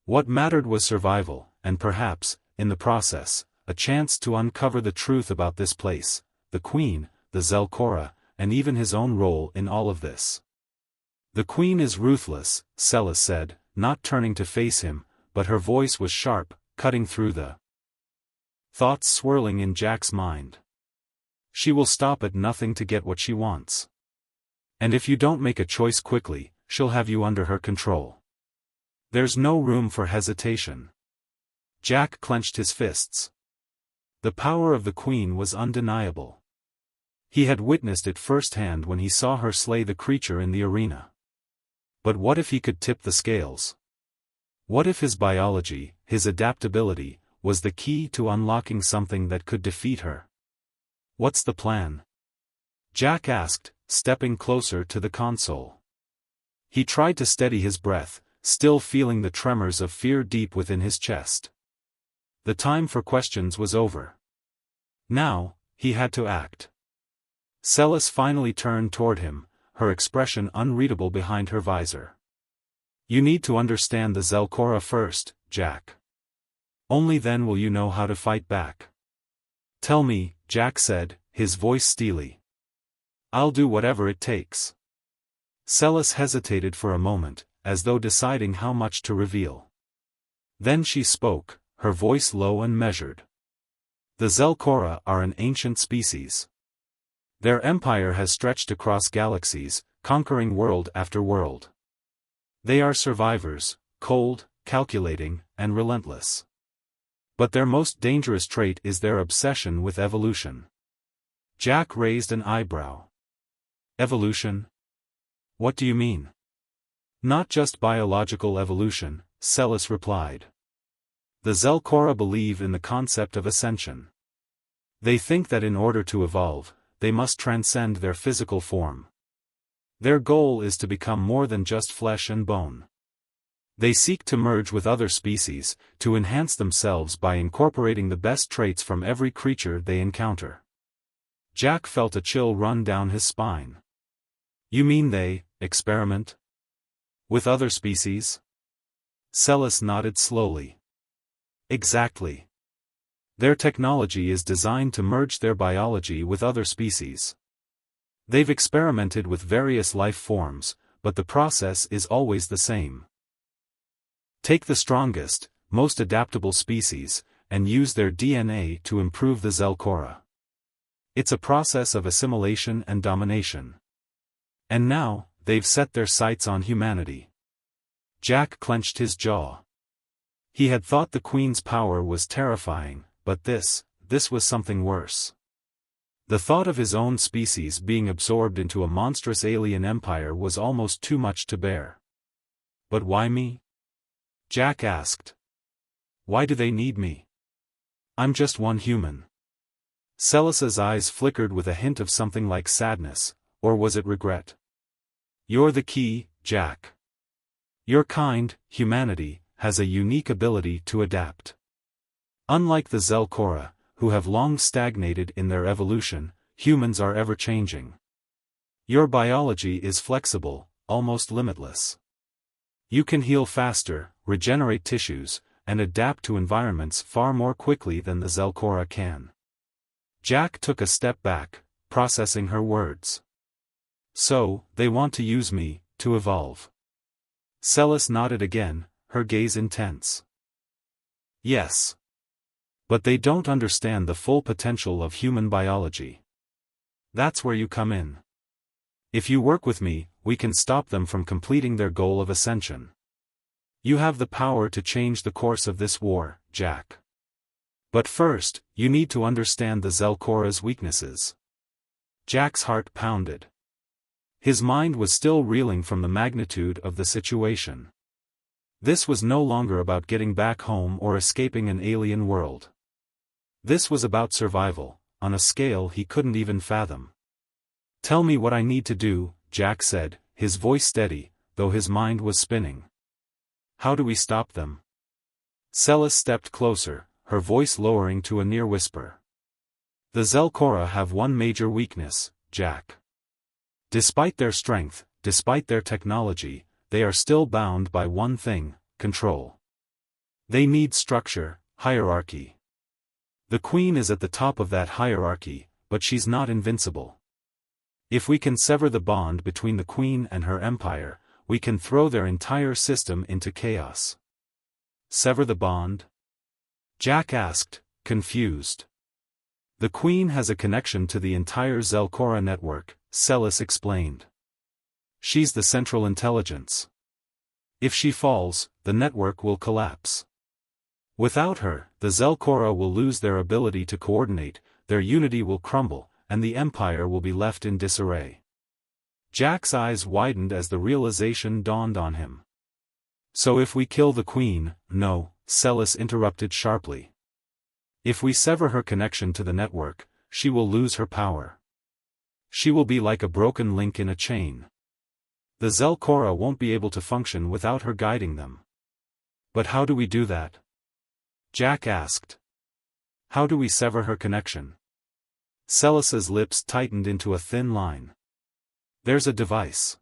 [SPEAKER 1] What mattered was survival, and perhaps, in the process, a chance to uncover the truth about this place, the Queen, the Zelkora, and even his own role in all of this. The Queen is ruthless, Celis said, not turning to face him, but her voice was sharp, cutting through the thoughts swirling in Jack's mind. She will stop at nothing to get what she wants. And if you don't make a choice quickly, she'll have you under her control. There's no room for hesitation. Jack clenched his fists. The power of the Queen was undeniable. He had witnessed it firsthand when he saw her slay the creature in the arena. But what if he could tip the scales? What if his biology, his adaptability, was the key to unlocking something that could defeat her? What's the plan? Jack asked, stepping closer to the console. He tried to steady his breath, still feeling the tremors of fear deep within his chest. The time for questions was over. Now, he had to act. Celis finally turned toward him, her expression unreadable behind her visor. You need to understand the Zelkora first, Jack. Only then will you know how to fight back. Tell me, Jack said, his voice steely. I'll do whatever it takes. Celis hesitated for a moment, as though deciding how much to reveal. Then she spoke, her voice low and measured. The Zelkora are an ancient species. Their empire has stretched across galaxies, conquering world after world. They are survivors, cold, calculating, and relentless. But their most dangerous trait is their obsession with evolution. Jack raised an eyebrow. Evolution? What do you mean? Not just biological evolution, Celis replied. The Zelkora believe in the concept of ascension. They think that in order to evolve, they must transcend their physical form. Their goal is to become more than just flesh and bone. They seek to merge with other species, to enhance themselves by incorporating the best traits from every creature they encounter. Jack felt a chill run down his spine. You mean they experiment with other species? Celis nodded slowly. Exactly. Their technology is designed to merge their biology with other species. They've experimented with various life forms, but the process is always the same. Take the strongest, most adaptable species, and use their DNA to improve the Zelkora. It's a process of assimilation and domination. And now, they've set their sights on humanity. Jack clenched his jaw. He had thought the Queen's power was terrifying, but this was something worse. The thought of his own species being absorbed into a monstrous alien empire was almost too much to bear. But why me? Jack asked. Why do they need me? I'm just one human. Celis's eyes flickered with a hint of something like sadness, or was it regret? You're the key, Jack. Your kind, humanity, has a unique ability to adapt. Unlike the Zelkora, who have long stagnated in their evolution, humans are ever-changing. Your biology is flexible, almost limitless. You can heal faster, regenerate tissues, and adapt to environments far more quickly than the Zelkora can. Jack took a step back, processing her words. So, they want to use me, to evolve. Celis nodded again, her gaze intense. Yes. But they don't understand the full potential of human biology. That's where you come in. If you work with me, we can stop them from completing their goal of ascension. You have the power to change the course of this war, Jack. But first, you need to understand the Zelkora's weaknesses. Jack's heart pounded. His mind was still reeling from the magnitude of the situation. This was no longer about getting back home or escaping an alien world. This was about survival, on a scale he couldn't even fathom. Tell me what I need to do, Jack said, his voice steady, though his mind was spinning. How do we stop them? Celis stepped closer, her voice lowering to a near whisper. The Zelkora have one major weakness, Jack. Despite their strength, despite their technology, they are still bound by one thing: control. They need structure, hierarchy. The Queen is at the top of that hierarchy, but she's not invincible. If we can sever the bond between the Queen and her empire, we can throw their entire system into chaos. Sever the bond? Jack asked, confused. The Queen has a connection to the entire Zelkora network, Celis explained. She's the central intelligence. If she falls, the network will collapse. Without her, the Zelkora will lose their ability to coordinate, their unity will crumble, and the Empire will be left in disarray. Jack's eyes widened as the realization dawned on him. So if we kill the Queen, no, Celis interrupted sharply. If we sever her connection to the network, she will lose her power. She will be like a broken link in a chain. The Zelkora won't be able to function without her guiding them. But how do we do that? Jack asked. How do we sever her connection? Celis's lips tightened into a thin line. There's a device.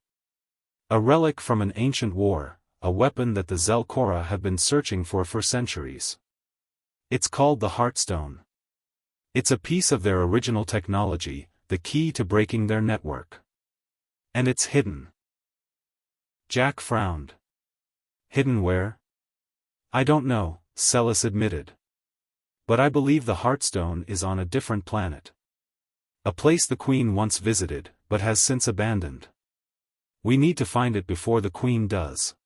[SPEAKER 1] A relic from an ancient war, a weapon that the Zelkora have been searching for centuries. It's called the Heartstone. It's a piece of their original technology, the key to breaking their network. And it's hidden. Jack frowned. Hidden where? I don't know, Celis admitted. But I believe the Heartstone is on a different planet. A place the Queen once visited, but has since abandoned. We need to find it before the Queen does.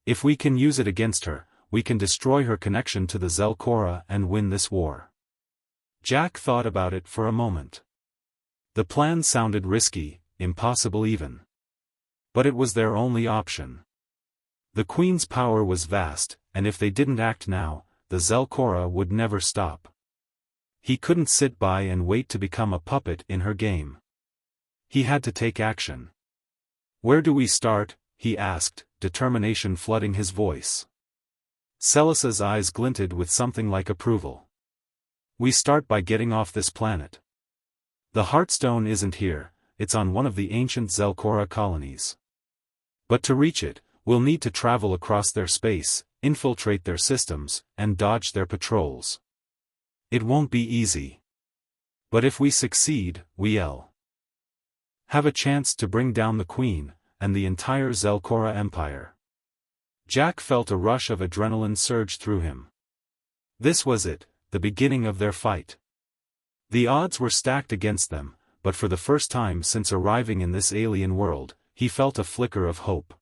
[SPEAKER 1] If we can use it against her, we can destroy her connection to the Zelkora and win this war. Jack thought about it for a moment. The plan sounded risky, impossible even. But it was their only option. The Queen's power was vast, and if they didn't act now, the Zelkora would never stop. He couldn't sit by and wait to become a puppet in her game. He had to take action. Where do we start? He asked, determination flooding his voice. Celis's eyes glinted with something like approval. We start by getting off this planet. The Heartstone isn't here, it's on one of the ancient Zelkora colonies. But to reach it, we'll need to travel across their space, infiltrate their systems, and dodge their patrols. It won't be easy. But if we succeed, we'll have a chance to bring down the Queen, and the entire Zelkora Empire. Jack felt a rush of adrenaline surge through him. This was it, the beginning of their fight. The odds were stacked against them, but for the first time since arriving in this alien world, he felt a flicker of hope.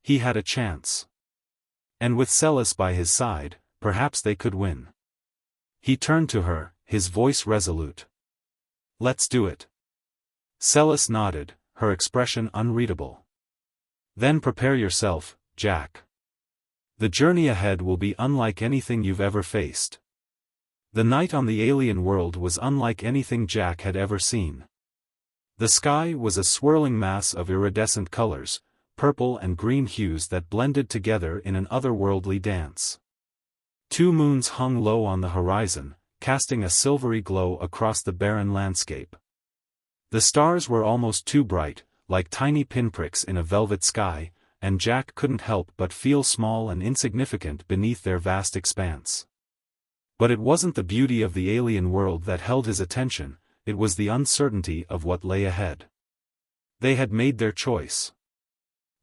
[SPEAKER 1] He had a chance. And with Celis by his side, perhaps they could win. He turned to her, his voice resolute. Let's do it. Celis nodded, her expression unreadable. Then prepare yourself, Jack. The journey ahead will be unlike anything you've ever faced. The night on the alien world was unlike anything Jack had ever seen. The sky was a swirling mass of iridescent colors, purple and green hues that blended together in an otherworldly dance. 2 moons hung low on the horizon, casting a silvery glow across the barren landscape. The stars were almost too bright, like tiny pinpricks in a velvet sky, and Jack couldn't help but feel small and insignificant beneath their vast expanse. But it wasn't the beauty of the alien world that held his attention, it was the uncertainty of what lay ahead. They had made their choice.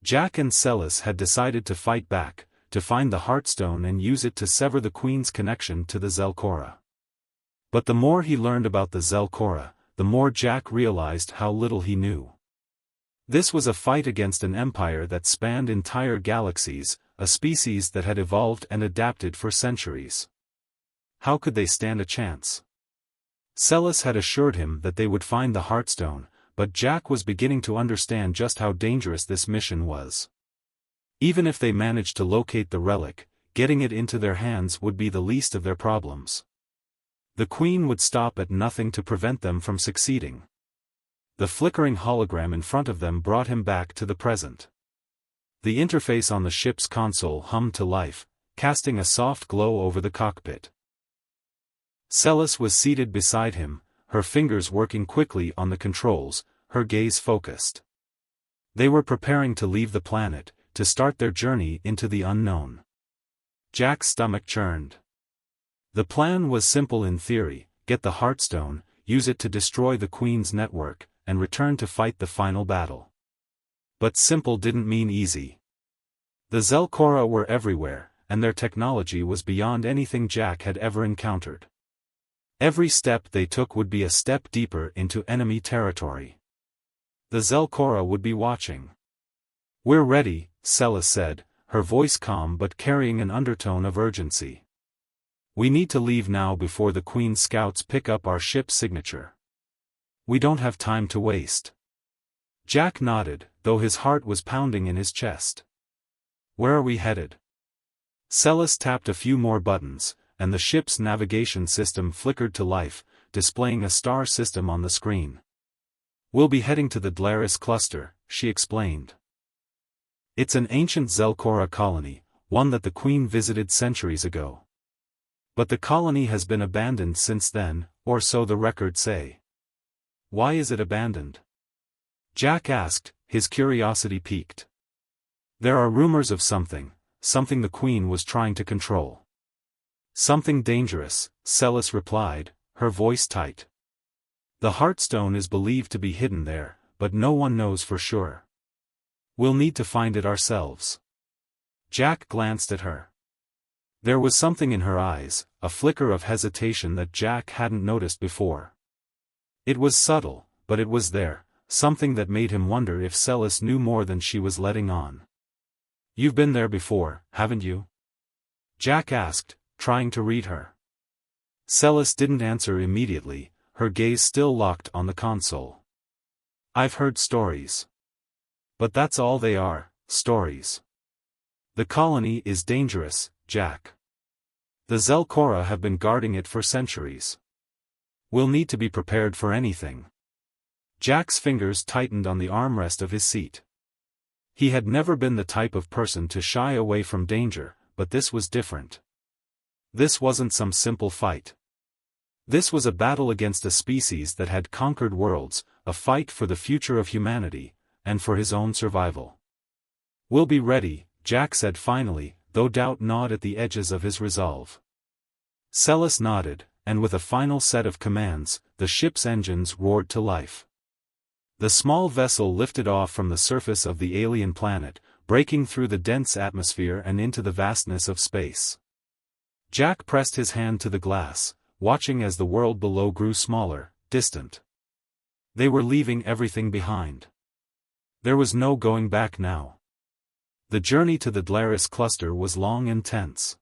[SPEAKER 1] Jack and Celis had decided to fight back, to find the Heartstone and use it to sever the Queen's connection to the Zelkora. But the more he learned about the Zelkora, the more Jack realized how little he knew. This was a fight against an empire that spanned entire galaxies, a species that had evolved and adapted for centuries. How could they stand a chance? Celis had assured him that they would find the Heartstone, but Jack was beginning to understand just how dangerous this mission was. Even if they managed to locate the relic, getting it into their hands would be the least of their problems. The Queen would stop at nothing to prevent them from succeeding. The flickering hologram in front of them brought him back to the present. The interface on the ship's console hummed to life, casting a soft glow over the cockpit. Celis was seated beside him, her fingers working quickly on the controls, her gaze focused. They were preparing to leave the planet, to start their journey into the unknown. Jack's stomach churned. The plan was simple in theory: get the Heartstone, use it to destroy the Queen's network, and return to fight the final battle. But simple didn't mean easy. The Zelkora were everywhere, and their technology was beyond anything Jack had ever encountered. Every step they took would be a step deeper into enemy territory. The Zelkora would be watching. "We're ready," Celis said, her voice calm but carrying an undertone of urgency. "We need to leave now before the Queen's scouts pick up our ship's signature. We don't have time to waste." Jack nodded, though his heart was pounding in his chest. "Where are we headed?" Celis tapped a few more buttons, and the ship's navigation system flickered to life, displaying a star system on the screen. "We'll be heading to the Dlaris cluster," she explained. "It's an ancient Zelkora colony, one that the Queen visited centuries ago. But the colony has been abandoned since then, or so the records say." "Why is it abandoned?" Jack asked, his curiosity piqued. "There are rumors of something the Queen was trying to control." "Something dangerous," Celis replied, her voice tight. "The Heartstone is believed to be hidden there, but no one knows for sure. We'll need to find it ourselves." Jack glanced at her. There was something in her eyes, a flicker of hesitation that Jack hadn't noticed before. It was subtle, but it was there, something that made him wonder if Celis knew more than she was letting on. "You've been there before, haven't you?" Jack asked, trying to read her. Celis didn't answer immediately, her gaze still locked on the console. "I've heard stories. But that's all they are, stories. The colony is dangerous, Jack. The Zelkora have been guarding it for centuries. We'll need to be prepared for anything." Jack's fingers tightened on the armrest of his seat. He had never been the type of person to shy away from danger, but this was different. This wasn't some simple fight. This was a battle against a species that had conquered worlds, a fight for the future of humanity, and for his own survival. "We'll be ready," Jack said finally, though doubt gnawed at the edges of his resolve. Celis nodded, and with a final set of commands, the ship's engines roared to life. The small vessel lifted off from the surface of the alien planet, breaking through the dense atmosphere and into the vastness of space. Jack pressed his hand to the glass, watching as the world below grew smaller, distant. They were leaving everything behind. There was no going back now. The journey to the Dlaris cluster was long and tense.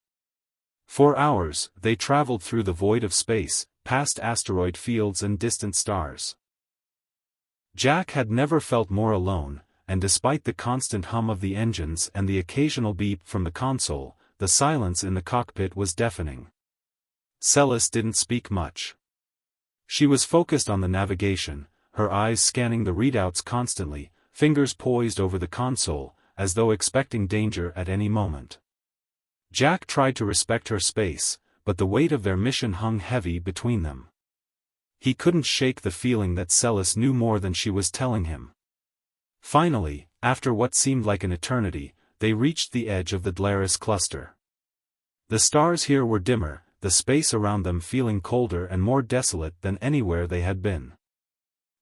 [SPEAKER 1] For hours, they traveled through the void of space, past asteroid fields and distant stars. Jack had never felt more alone, and despite the constant hum of the engines and the occasional beep from the console, the silence in the cockpit was deafening. Celis didn't speak much. She was focused on the navigation, her eyes scanning the readouts constantly, fingers poised over the console, as though expecting danger at any moment. Jack tried to respect her space, but the weight of their mission hung heavy between them. He couldn't shake the feeling that Celis knew more than she was telling him. Finally, after what seemed like an eternity, they reached the edge of the Dlaris cluster. The stars here were dimmer, the space around them feeling colder and more desolate than anywhere they had been.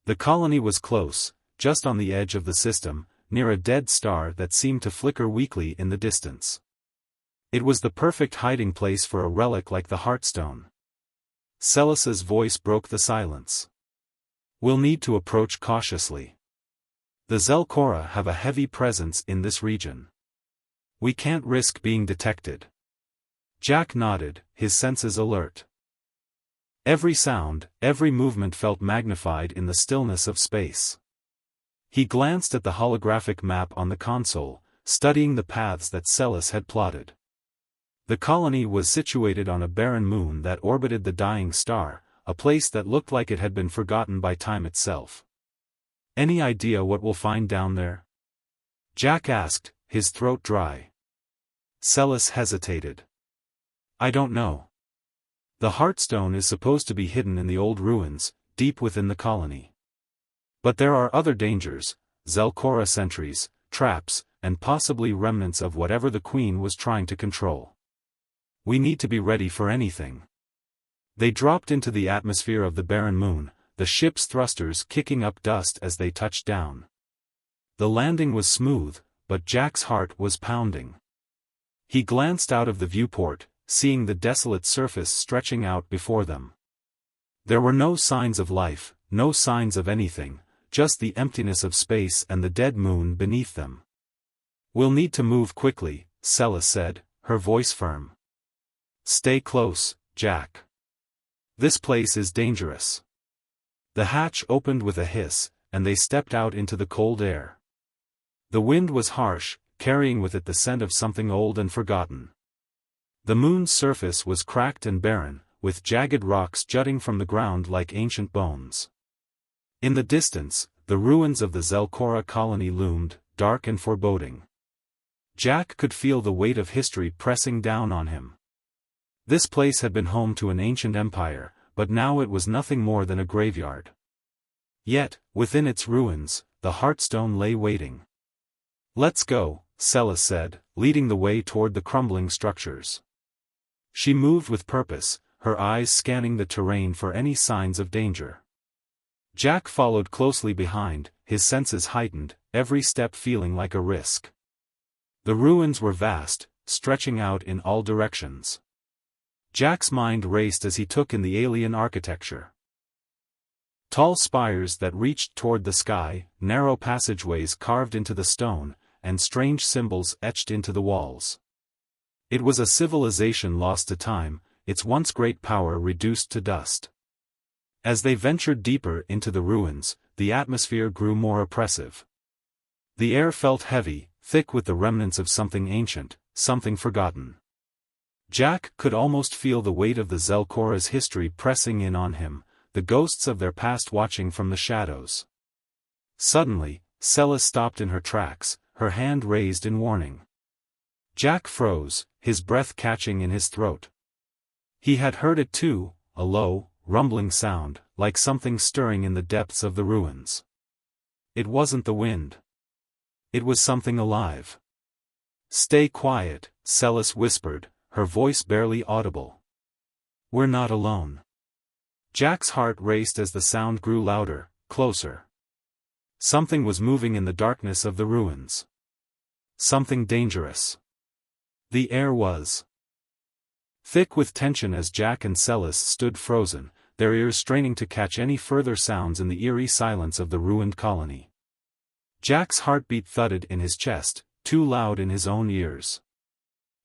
[SPEAKER 1] The colony was close, just on the edge of the system, near a dead star that seemed to flicker weakly in the distance. It was the perfect hiding place for a relic like the Heartstone. Celis's voice broke the silence. "We'll need to approach cautiously. The Zelkora have a heavy presence in this region. We can't risk being detected." Jack nodded, his senses alert. Every sound, every movement felt magnified in the stillness of space. He glanced at the holographic map on the console, studying the paths that Celis had plotted. The colony was situated on a barren moon that orbited the dying star, a place that looked like it had been forgotten by time itself. "Any idea what we'll find down there?" Jack asked, his throat dry. Celis hesitated. "I don't know. The Heartstone is supposed to be hidden in the old ruins, deep within the colony. But there are other dangers, Zelkora sentries, traps, and possibly remnants of whatever the Queen was trying to control. We need to be ready for anything. They dropped into the atmosphere of the barren moon, the ship's thrusters kicking up dust as they touched down. The landing was smooth, but Jack's heart was pounding. He glanced out of the viewport, seeing the desolate surface stretching out before them. There were no signs of life, no signs of anything, just the emptiness of space and the dead moon beneath them. "We'll need to move quickly," Celis said, her voice firm. "Stay close, Jack. This place is dangerous." The hatch opened with a hiss, and they stepped out into the cold air. The wind was harsh, carrying with it the scent of something old and forgotten. The moon's surface was cracked and barren, with jagged rocks jutting from the ground like ancient bones. In the distance, the ruins of the Zelkora colony loomed, dark and foreboding. Jack could feel the weight of history pressing down on him. This place had been home to an ancient empire, but now it was nothing more than a graveyard. Yet, within its ruins, the Heartstone lay waiting. "Let's go," Celis said, leading the way toward the crumbling structures. She moved with purpose, her eyes scanning the terrain for any signs of danger. Jack followed closely behind, his senses heightened, every step feeling like a risk. The ruins were vast, stretching out in all directions. Jack's mind raced as he took in the alien architecture. Tall spires that reached toward the sky, narrow passageways carved into the stone, and strange symbols etched into the walls. It was a civilization lost to time, its once great power reduced to dust. As they ventured deeper into the ruins, the atmosphere grew more oppressive. The air felt heavy, thick with the remnants of something ancient, something forgotten. Jack could almost feel the weight of the Zelkora's history pressing in on him, the ghosts of their past watching from the shadows. Suddenly, Celis stopped in her tracks, her hand raised in warning. Jack froze, his breath catching in his throat. He had heard it too, a low, rumbling sound, like something stirring in the depths of the ruins. It wasn't the wind. It was something alive. "Stay quiet," Celis whispered, her voice barely audible. "We're not alone." Jack's heart raced as the sound grew louder, closer. Something was moving in the darkness of the ruins. Something dangerous. The air was thick with tension as Jack and Celis stood frozen, their ears straining to catch any further sounds in the eerie silence of the ruined colony. Jack's heartbeat thudded in his chest, too loud in his own ears.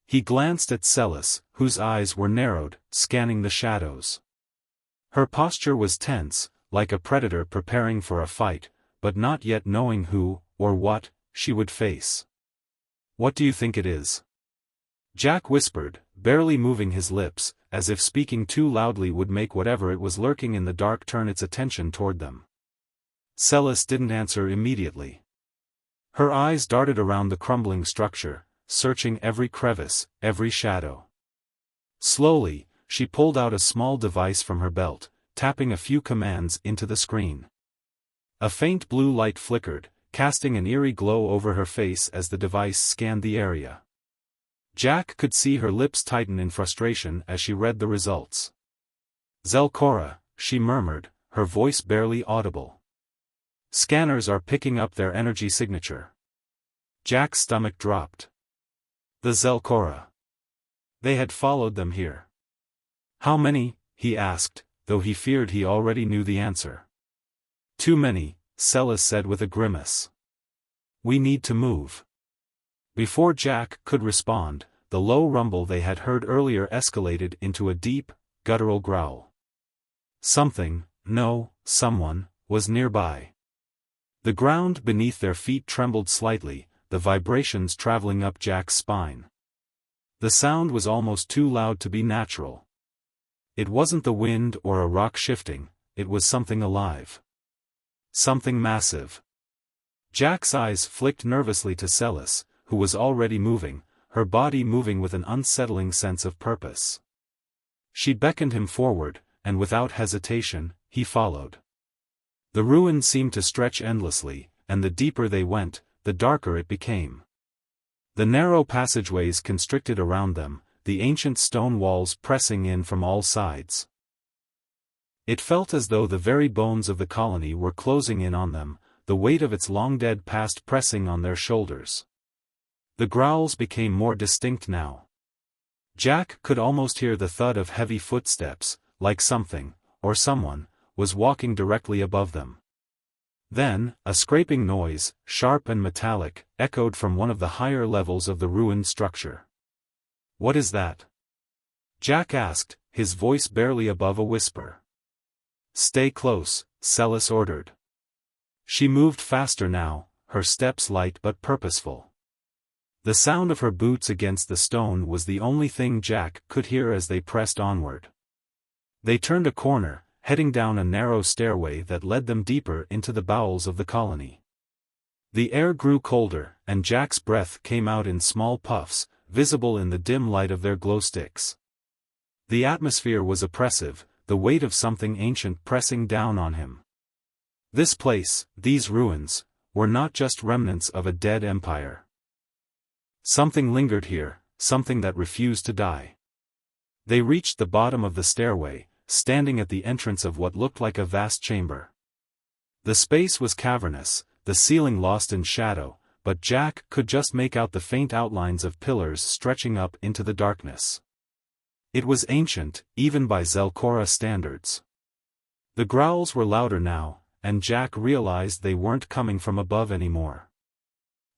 [SPEAKER 1] He glanced at Celis, whose eyes were narrowed, scanning the shadows. Her posture was tense, like a predator preparing for a fight, but not yet knowing who, or what, she would face. "What do you think it is?" Jack whispered, barely moving his lips, as if speaking too loudly would make whatever it was lurking in the dark turn its attention toward them. Celis didn't answer immediately. Her eyes darted around the crumbling structure, searching every crevice, every shadow. Slowly, she pulled out a small device from her belt, tapping a few commands into the screen. A faint blue light flickered, casting an eerie glow over her face as the device scanned the area. Jack could see her lips tighten in frustration as she read the results. "Zelkora," she murmured, her voice barely audible. "Scanners are picking up their energy signature." Jack's stomach dropped. The Zelkora. They had followed them here. "How many?" he asked, though he feared he already knew the answer. "Too many," Celis said with a grimace. "We need to move." Before Jack could respond, the low rumble they had heard earlier escalated into a deep, guttural growl. Something, no, someone, was nearby. The ground beneath their feet trembled slightly, the vibrations traveling up Jack's spine. The sound was almost too loud to be natural. It wasn't the wind or a rock shifting, it was something alive. Something massive. Jack's eyes flicked nervously to Celis, who was already moving, her body moving with an unsettling sense of purpose. She beckoned him forward, and without hesitation, he followed. The ruin seemed to stretch endlessly, and the deeper they went, the darker it became. The narrow passageways constricted around them, the ancient stone walls pressing in from all sides. It felt as though the very bones of the colony were closing in on them, the weight of its long-dead past pressing on their shoulders. The growls became more distinct now. Jack could almost hear the thud of heavy footsteps, like something, or someone, was walking directly above them. Then, a scraping noise, sharp and metallic, echoed from one of the higher levels of the ruined structure. "What is that?" Jack asked, his voice barely above a whisper. "Stay close," Celis ordered. She moved faster now, her steps light but purposeful. The sound of her boots against the stone was the only thing Jack could hear as they pressed onward. They turned a corner, heading down a narrow stairway that led them deeper into the bowels of the colony. The air grew colder, and Jack's breath came out in small puffs, visible in the dim light of their glow sticks. The atmosphere was oppressive, the weight of something ancient pressing down on him. This place, these ruins, were not just remnants of a dead empire. Something lingered here, something that refused to die. They reached the bottom of the stairway, standing at the entrance of what looked like a vast chamber. The space was cavernous, the ceiling lost in shadow, but Jack could just make out the faint outlines of pillars stretching up into the darkness. It was ancient, even by Zelkora standards. The growls were louder now, and Jack realized they weren't coming from above anymore.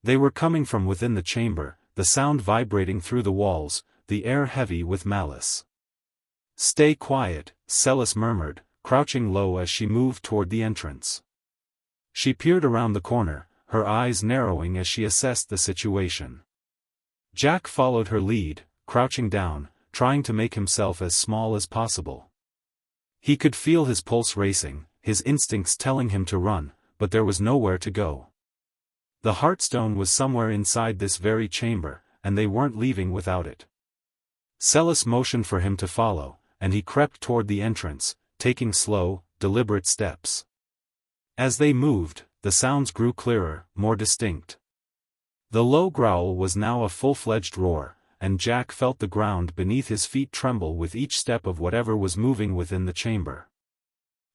[SPEAKER 1] They were coming from within the chamber, the sound vibrating through the walls, the air heavy with malice. "Stay quiet," Celis murmured, crouching low as she moved toward the entrance. She peered around the corner, her eyes narrowing as she assessed the situation. Jack followed her lead, crouching down, trying to make himself as small as possible. He could feel his pulse racing, his instincts telling him to run, but there was nowhere to go. The Heartstone was somewhere inside this very chamber, and they weren't leaving without it. Celis motioned for him to follow, and he crept toward the entrance, taking slow, deliberate steps. As they moved, the sounds grew clearer, more distinct. The low growl was now a full-fledged roar, and Jack felt the ground beneath his feet tremble with each step of whatever was moving within the chamber.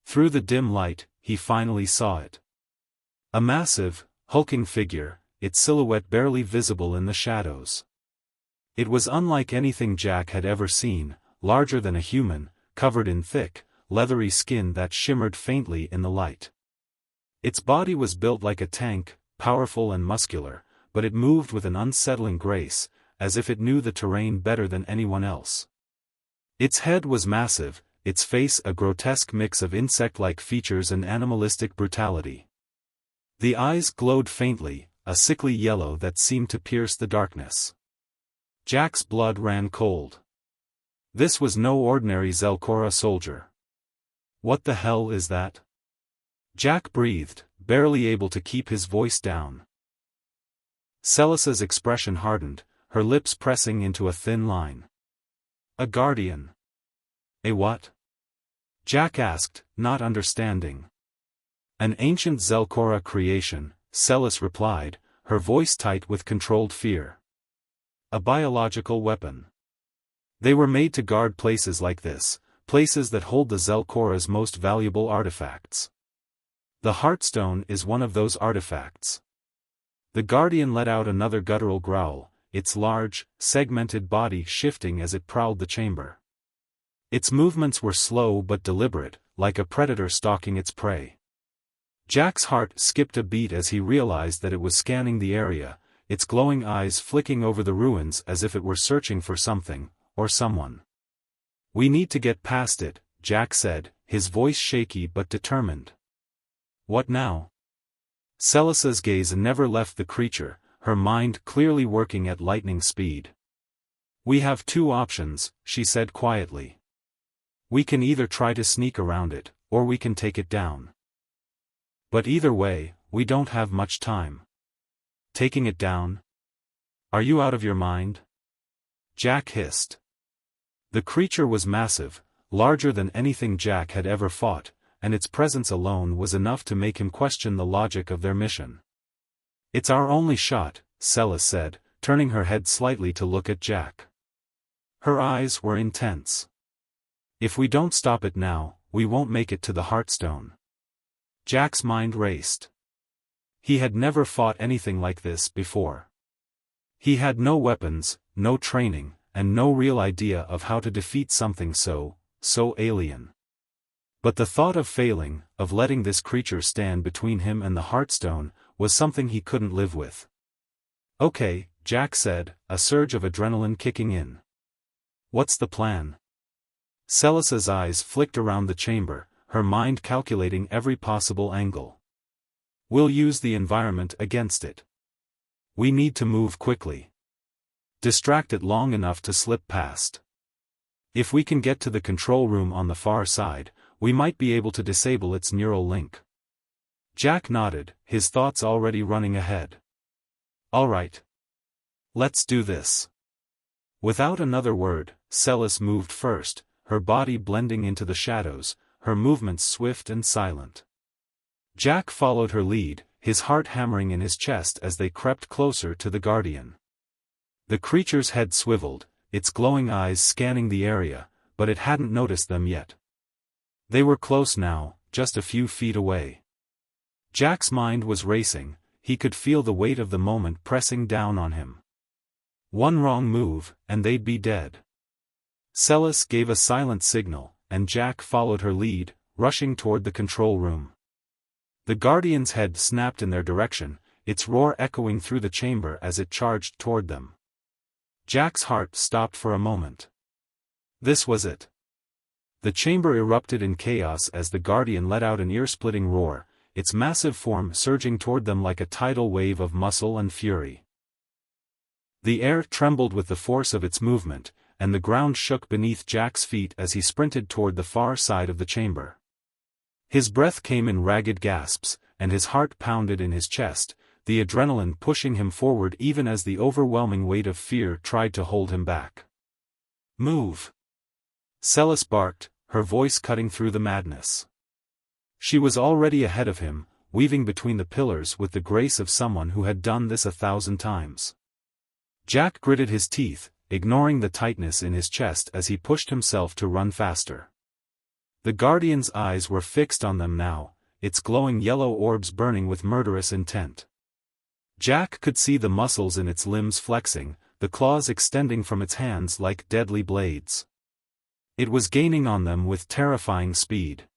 [SPEAKER 1] Through the dim light, he finally saw it. A massive, hulking figure, its silhouette barely visible in the shadows. It was unlike anything Jack had ever seen, larger than a human, covered in thick, leathery skin that shimmered faintly in the light. Its body was built like a tank, powerful and muscular, but it moved with an unsettling grace, as if it knew the terrain better than anyone else. Its head was massive, its face a grotesque mix of insect-like features and animalistic brutality. The eyes glowed faintly, a sickly yellow that seemed to pierce the darkness. Jack's blood ran cold. This was no ordinary Zelkora soldier. "What the hell is that?" Jack breathed, barely able to keep his voice down. Celis's expression hardened, her lips pressing into a thin line. "A guardian." "A what?" Jack asked, not understanding. "An ancient Zelkora creation," Celis replied, her voice tight with controlled fear. "A biological weapon. They were made to guard places like this, places that hold the Zelkora's most valuable artifacts. The Heartstone is one of those artifacts." The Guardian let out another guttural growl, its large, segmented body shifting as it prowled the chamber. Its movements were slow but deliberate, like a predator stalking its prey. Jack's heart skipped a beat as he realized that it was scanning the area, its glowing eyes flicking over the ruins as if it were searching for something, or someone. "We need to get past it," Jack said, his voice shaky but determined. "What now?" Celis's gaze never left the creature, her mind clearly working at lightning speed. "We have two options," she said quietly. "We can either try to sneak around it, or we can take it down. But either way, we don't have much time." "Taking it down? Are you out of your mind?" Jack hissed. The creature was massive, larger than anything Jack had ever fought, and its presence alone was enough to make him question the logic of their mission. "It's our only shot," Celis said, turning her head slightly to look at Jack. Her eyes were intense. "If we don't stop it now, we won't make it to the Heartstone." Jack's mind raced. He had never fought anything like this before. He had no weapons, no training, and no real idea of how to defeat something so alien. But the thought of failing, of letting this creature stand between him and the Heartstone, was something he couldn't live with. "Okay," Jack said, a surge of adrenaline kicking in. "What's the plan?" Celis's eyes flicked around the chamber, her mind calculating every possible angle. "We'll use the environment against it. We need to move quickly. Distract it long enough to slip past. If we can get to the control room on the far side, we might be able to disable its neural link." Jack nodded, his thoughts already running ahead. "All right. Let's do this." Without another word, Celis moved first, her body blending into the shadows, her movements swift and silent. Jack followed her lead, his heart hammering in his chest as they crept closer to the Guardian. The creature's head swiveled, its glowing eyes scanning the area, but it hadn't noticed them yet. They were close now, just a few feet away. Jack's mind was racing, he could feel the weight of the moment pressing down on him. One wrong move, and they'd be dead. Celis gave a silent signal, and Jack followed her lead, rushing toward the control room. The Guardian's head snapped in their direction, its roar echoing through the chamber as it charged toward them. Jack's heart stopped for a moment. This was it. The chamber erupted in chaos as the Guardian let out an ear-splitting roar, its massive form surging toward them like a tidal wave of muscle and fury. The air trembled with the force of its movement, and the ground shook beneath Jack's feet as he sprinted toward the far side of the chamber. His breath came in ragged gasps, and his heart pounded in his chest, the adrenaline pushing him forward even as the overwhelming weight of fear tried to hold him back. "Move!" Celis barked, her voice cutting through the madness. She was already ahead of him, weaving between the pillars with the grace of someone who had done this 1,000 times. Jack gritted his teeth, ignoring the tightness in his chest as he pushed himself to run faster. The Guardian's eyes were fixed on them now, its glowing yellow orbs burning with murderous intent. Jack could see the muscles in its limbs flexing, the claws extending from its hands like deadly blades. It was gaining on them with terrifying speed.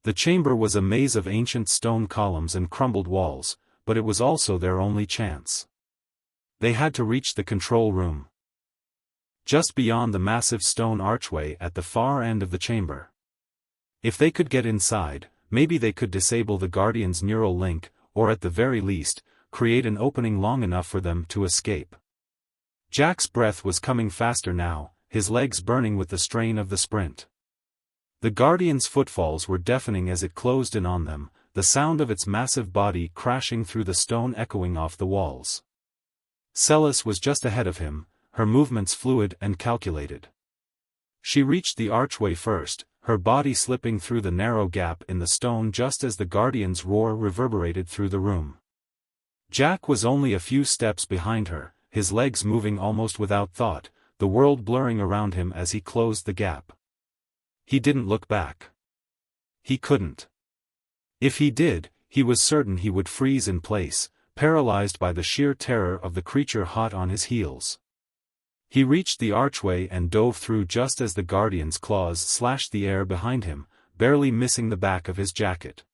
[SPEAKER 1] The chamber was a maze of ancient stone columns and crumbled walls, but it was also their only chance. They had to reach the control room. Just beyond the massive stone archway at the far end of the chamber. If they could get inside, maybe they could disable the Guardian's neural link, or at the very least, create an opening long enough for them to escape. Jack's breath was coming faster now, his legs burning with the strain of the sprint. The Guardian's footfalls were deafening as it closed in on them, the sound of its massive body crashing through the stone echoing off the walls. Celis was just ahead of him, her movements fluid and calculated. She reached the archway first, her body slipping through the narrow gap in the stone just as the Guardian's roar reverberated through the room. Jack was only a few steps behind her, his legs moving almost without thought, the world blurring around him as he closed the gap. He didn't look back. He couldn't. If he did, he was certain he would freeze in place, paralyzed by the sheer terror of the creature hot on his heels. He reached the archway and dove through just as the Guardian's claws slashed the air behind him, barely missing the back of his jacket.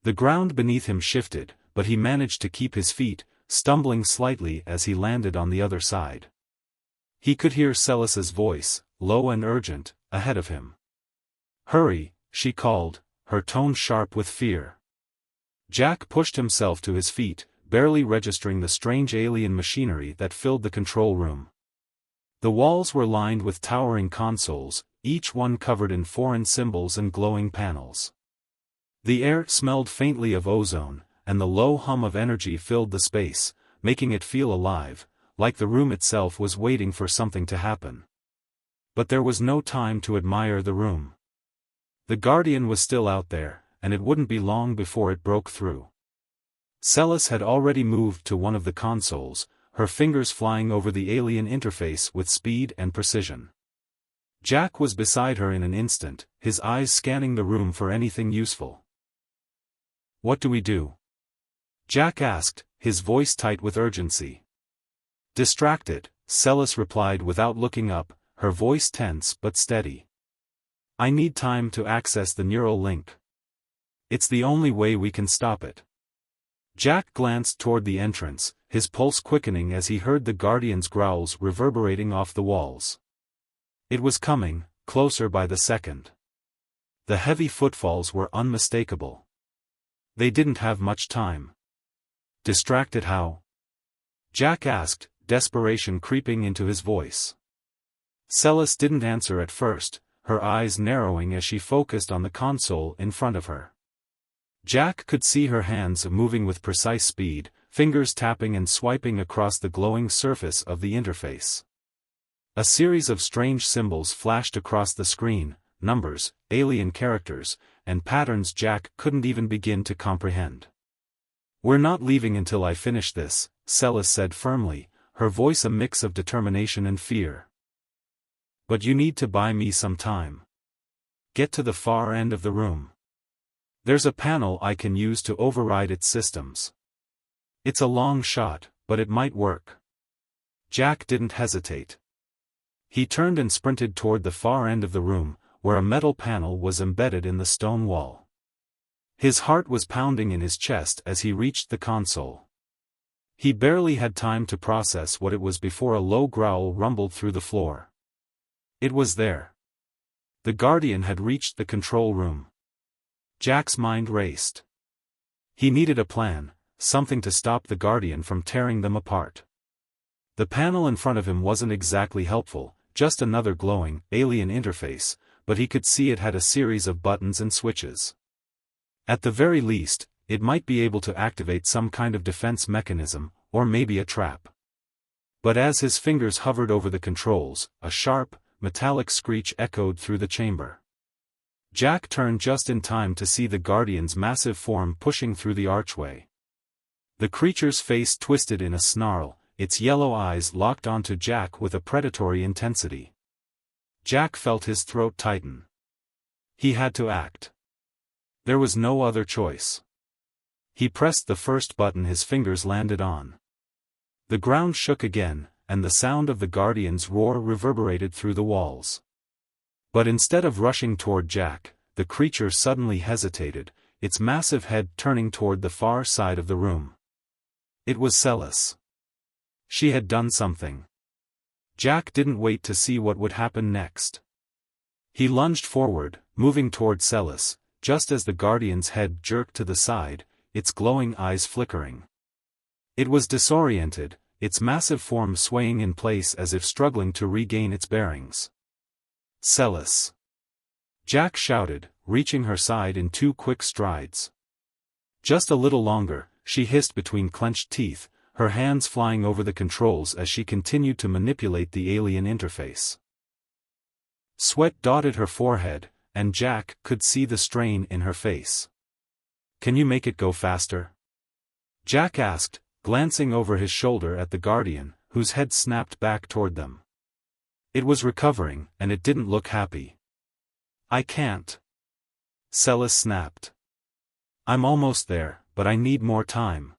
[SPEAKER 1] The ground beneath him shifted, but he managed to keep his feet, stumbling slightly as he landed on the other side. He could hear Celis's voice, low and urgent, ahead of him. "Hurry," she called, her tone sharp with fear. Jack pushed himself to his feet, barely registering the strange alien machinery that filled the control room. The walls were lined with towering consoles, each one covered in foreign symbols and glowing panels. The air smelled faintly of ozone, and the low hum of energy filled the space, making it feel alive, like the room itself was waiting for something to happen. But there was no time to admire the room. The Guardian was still out there, and it wouldn't be long before it broke through. Celis had already moved to one of the consoles, her fingers flying over the alien interface with speed and precision. Jack was beside her in an instant, his eyes scanning the room for anything useful. "What do we do?" Jack asked, his voice tight with urgency. "Distract it," Celis replied without looking up, her voice tense but steady. "I need time to access the neural link. It's the only way we can stop it." Jack glanced toward the entrance, his pulse quickening as he heard the Guardian's growls reverberating off the walls. It was coming, closer by the second. The heavy footfalls were unmistakable. They didn't have much time. "Distracted how?" Jack asked, desperation creeping into his voice. Celis didn't answer at first, her eyes narrowing as she focused on the console in front of her. Jack could see her hands moving with precise speed, fingers tapping and swiping across the glowing surface of the interface. A series of strange symbols flashed across the screen, numbers, alien characters, and patterns Jack couldn't even begin to comprehend. "We're not leaving until I finish this," Celis said firmly, her voice a mix of determination and fear. "But you need to buy me some time. Get to the far end of the room. There's a panel I can use to override its systems. It's a long shot, but it might work." Jack didn't hesitate. He turned and sprinted toward the far end of the room, where a metal panel was embedded in the stone wall. His heart was pounding in his chest as he reached the console. He barely had time to process what it was before a low growl rumbled through the floor. It was there. The Guardian had reached the control room. Jack's mind raced. He needed a plan, something to stop the Guardian from tearing them apart. The panel in front of him wasn't exactly helpful, just another glowing, alien interface, but he could see it had a series of buttons and switches. At the very least, it might be able to activate some kind of defense mechanism, or maybe a trap. But as his fingers hovered over the controls, a sharp, metallic screech echoed through the chamber. Jack turned just in time to see the Guardian's massive form pushing through the archway. The creature's face twisted in a snarl, its yellow eyes locked onto Jack with a predatory intensity. Jack felt his throat tighten. He had to act. There was no other choice. He pressed the first button his fingers landed on. The ground shook again, and the sound of the Guardian's roar reverberated through the walls. But instead of rushing toward Jack, the creature suddenly hesitated, its massive head turning toward the far side of the room. It was Celis. She had done something. Jack didn't wait to see what would happen next. He lunged forward, moving toward Celis, just as the Guardian's head jerked to the side, its glowing eyes flickering. It was disoriented, its massive form swaying in place as if struggling to regain its bearings. "Celis!" Jack shouted, reaching her side in 2 quick strides. "Just a little longer," she hissed between clenched teeth, her hands flying over the controls as she continued to manipulate the alien interface. Sweat dotted her forehead, and Jack could see the strain in her face. "Can you make it go faster?" Jack asked, glancing over his shoulder at the Guardian, whose head snapped back toward them. It was recovering, and it didn't look happy. "I can't," Celis snapped. "I'm almost there, but I need more time."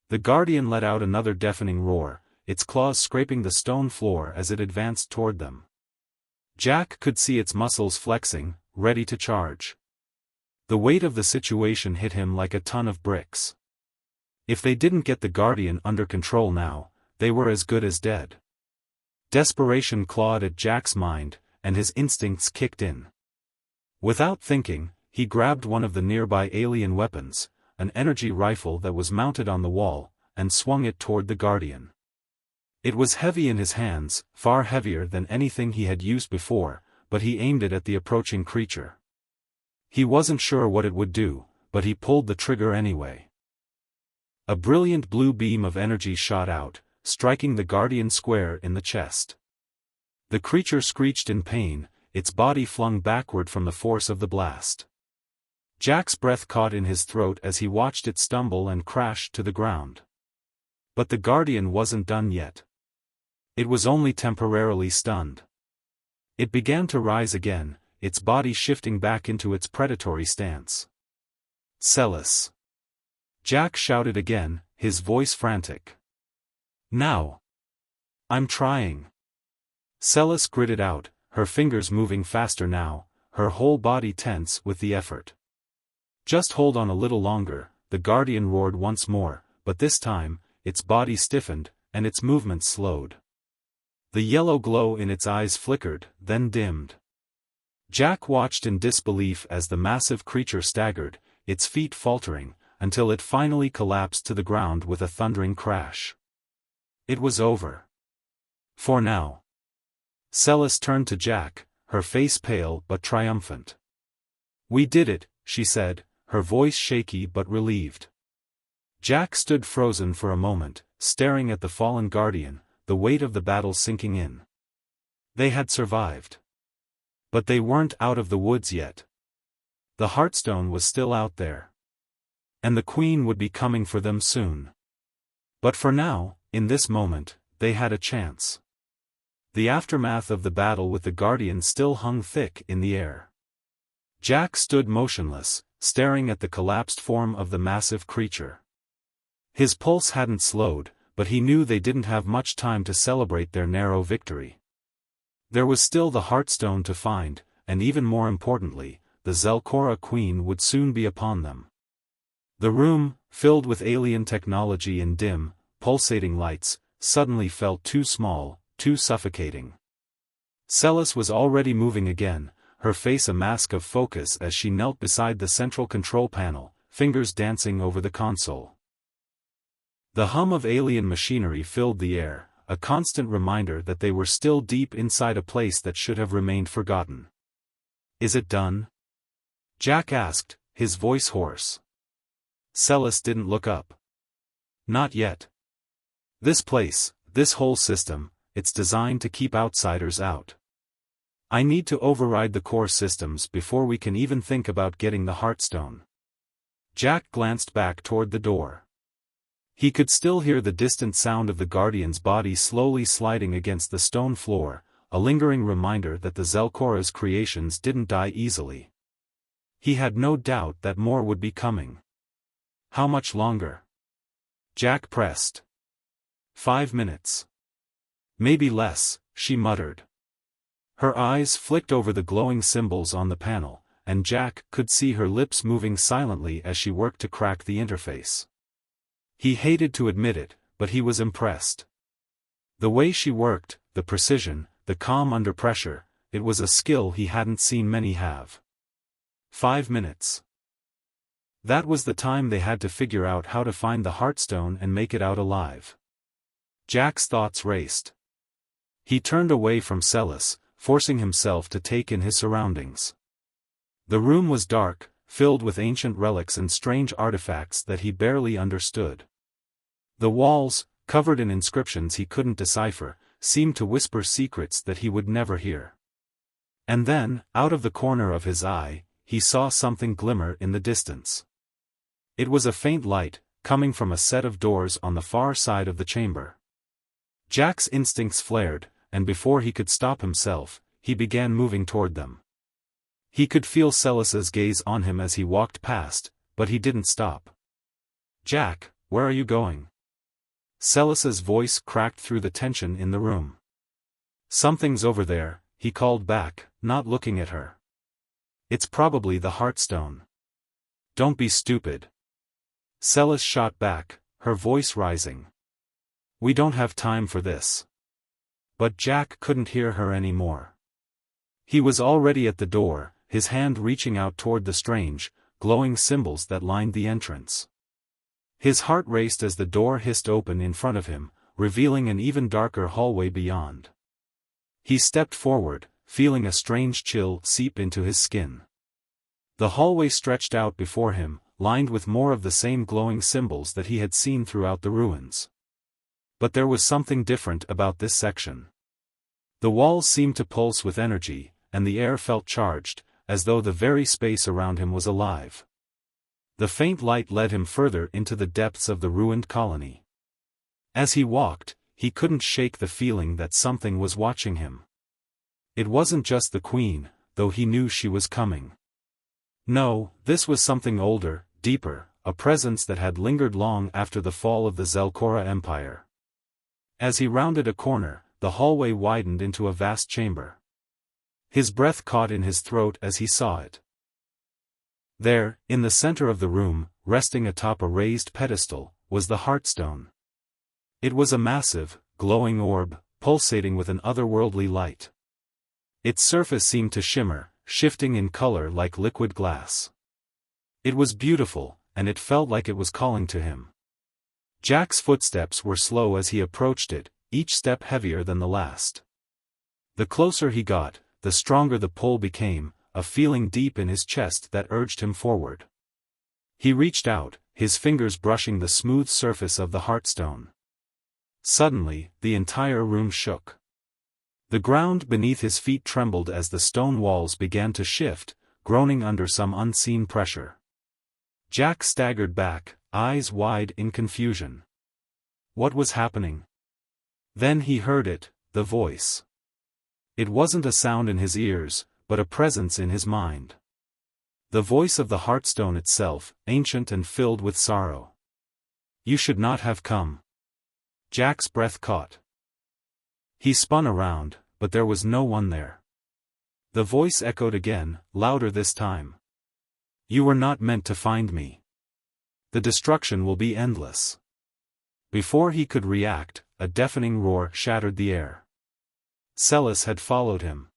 [SPEAKER 1] The Guardian let out another deafening roar, its claws scraping the stone floor as it advanced toward them. Jack could see its muscles flexing, ready to charge. The weight of the situation hit him like a ton of bricks. If they didn't get the Guardian under control now, they were as good as dead. Desperation clawed at Jack's mind, and his instincts kicked in. Without thinking, he grabbed one of the nearby alien weapons, an energy rifle that was mounted on the wall, and swung it toward the Guardian. It was heavy in his hands, far heavier than anything he had used before, but he aimed it at the approaching creature. He wasn't sure what it would do, but he pulled the trigger anyway. A brilliant blue beam of energy shot out, striking the Guardian square in the chest. The creature screeched in pain, its body flung backward from the force of the blast. Jack's breath caught in his throat as he watched it stumble and crash to the ground. But the Guardian wasn't done yet. It was only temporarily stunned. It began to rise again, its body shifting back into its predatory stance. Celis! Jack shouted again, his voice frantic. Now! I'm trying! Celis gritted out, her fingers moving faster now, her whole body tense with the effort. Just hold on a little longer, the Guardian roared once more, but this time, its body stiffened, and its movements slowed. The yellow glow in its eyes flickered, then dimmed. Jack watched in disbelief as the massive creature staggered, its feet faltering, until it finally collapsed to the ground with a thundering crash. It was over. For now. Celis turned to Jack, her face pale but triumphant. We did it, she said, her voice shaky but relieved. Jack stood frozen for a moment, staring at the fallen Guardian, the weight of the battle sinking in. They had survived. But they weren't out of the woods yet. The Heartstone was still out there. And the Queen would be coming for them soon. But for now, in this moment, they had a chance. The aftermath of the battle with the Guardian still hung thick in the air. Jack stood motionless, staring at the collapsed form of the massive creature. His pulse hadn't slowed, but he knew they didn't have much time to celebrate their narrow victory. There was still the Heartstone to find, and even more importantly, the Zelkora Queen would soon be upon them. The room, filled with alien technology and dim, pulsating lights, suddenly felt too small, too suffocating. Celis was already moving again, her face a mask of focus as she knelt beside the central control panel, fingers dancing over the console. The hum of alien machinery filled the air, a constant reminder that they were still deep inside a place that should have remained forgotten. Is it done? Jack asked, his voice hoarse. Celis didn't look up. Not yet. This place, this whole system, it's designed to keep outsiders out. I need to override the core systems before we can even think about getting the Heartstone. Jack glanced back toward the door. He could still hear the distant sound of the Guardian's body slowly sliding against the stone floor, a lingering reminder that the Zelkora's creations didn't die easily. He had no doubt that more would be coming. How much longer? Jack pressed. 5 minutes. Maybe less, she muttered. Her eyes flicked over the glowing symbols on the panel, and Jack could see her lips moving silently as she worked to crack the interface. He hated to admit it, but he was impressed. The way she worked, the precision, the calm under pressure, it was a skill he hadn't seen many have. 5 minutes. That was the time they had to figure out how to find the Heartstone and make it out alive. Jack's thoughts raced. He turned away from Celis, forcing himself to take in his surroundings. The room was dark, filled with ancient relics and strange artifacts that he barely understood. The walls, covered in inscriptions he couldn't decipher, seemed to whisper secrets that he would never hear. And then, out of the corner of his eye, he saw something glimmer in the distance. It was a faint light, coming from a set of doors on the far side of the chamber. Jack's instincts flared, and before he could stop himself, he began moving toward them. He could feel Celis's gaze on him as he walked past, but he didn't stop. Jack, where are you going? Celis's voice cracked through the tension in the room. Something's over there, he called back, not looking at her. It's probably the Heartstone. Don't be stupid. Celis shot back, her voice rising. We don't have time for this. But Jack couldn't hear her anymore. He was already at the door, his hand reaching out toward the strange, glowing symbols that lined the entrance. His heart raced as the door hissed open in front of him, revealing an even darker hallway beyond. He stepped forward, feeling a strange chill seep into his skin. The hallway stretched out before him, lined with more of the same glowing symbols that he had seen throughout the ruins. But there was something different about this section. The walls seemed to pulse with energy, and the air felt charged, as though the very space around him was alive. The faint light led him further into the depths of the ruined colony. As he walked, he couldn't shake the feeling that something was watching him. It wasn't just the Queen, though he knew she was coming. No, this was something older, deeper, a presence that had lingered long after the fall of the Zelkora Empire. As he rounded a corner, the hallway widened into a vast chamber. His breath caught in his throat as he saw it. There, in the center of the room, resting atop a raised pedestal, was the Heartstone. It was a massive, glowing orb, pulsating with an otherworldly light. Its surface seemed to shimmer, shifting in color like liquid glass. It was beautiful, and it felt like it was calling to him. Jack's footsteps were slow as he approached it, each step heavier than the last. The closer he got, the stronger the pull became, a feeling deep in his chest that urged him forward. He reached out, his fingers brushing the smooth surface of the Heartstone. Suddenly, the entire room shook. The ground beneath his feet trembled as the stone walls began to shift, groaning under some unseen pressure. Jack staggered back, eyes wide in confusion. What was happening? Then he heard it, the voice. It wasn't a sound in his ears, but a presence in his mind. The voice of the Heartstone itself, ancient and filled with sorrow. You should not have come. Jack's breath caught. He spun around, but there was no one there. The voice echoed again, louder this time. You were not meant to find me. The destruction will be endless. Before he could react, a deafening roar shattered the air. Celis had followed him.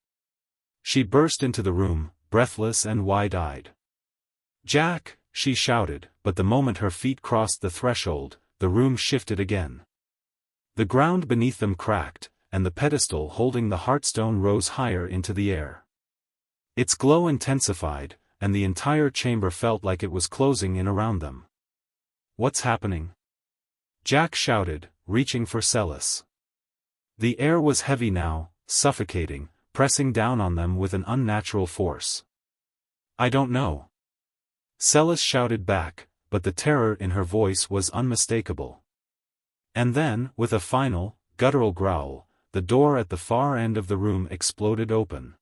[SPEAKER 1] She burst into the room, breathless and wide-eyed. Jack, she shouted, but the moment her feet crossed the threshold, the room shifted again. The ground beneath them cracked, and the pedestal holding the Heartstone rose higher into the air. Its glow intensified, and the entire chamber felt like it was closing in around them. What's happening? Jack shouted, reaching for Celis. The air was heavy now, suffocating, pressing down on them with an unnatural force. I don't know. Celis shouted back, but the terror in her voice was unmistakable. And then, with a final, guttural growl, the door at the far end of the room exploded open.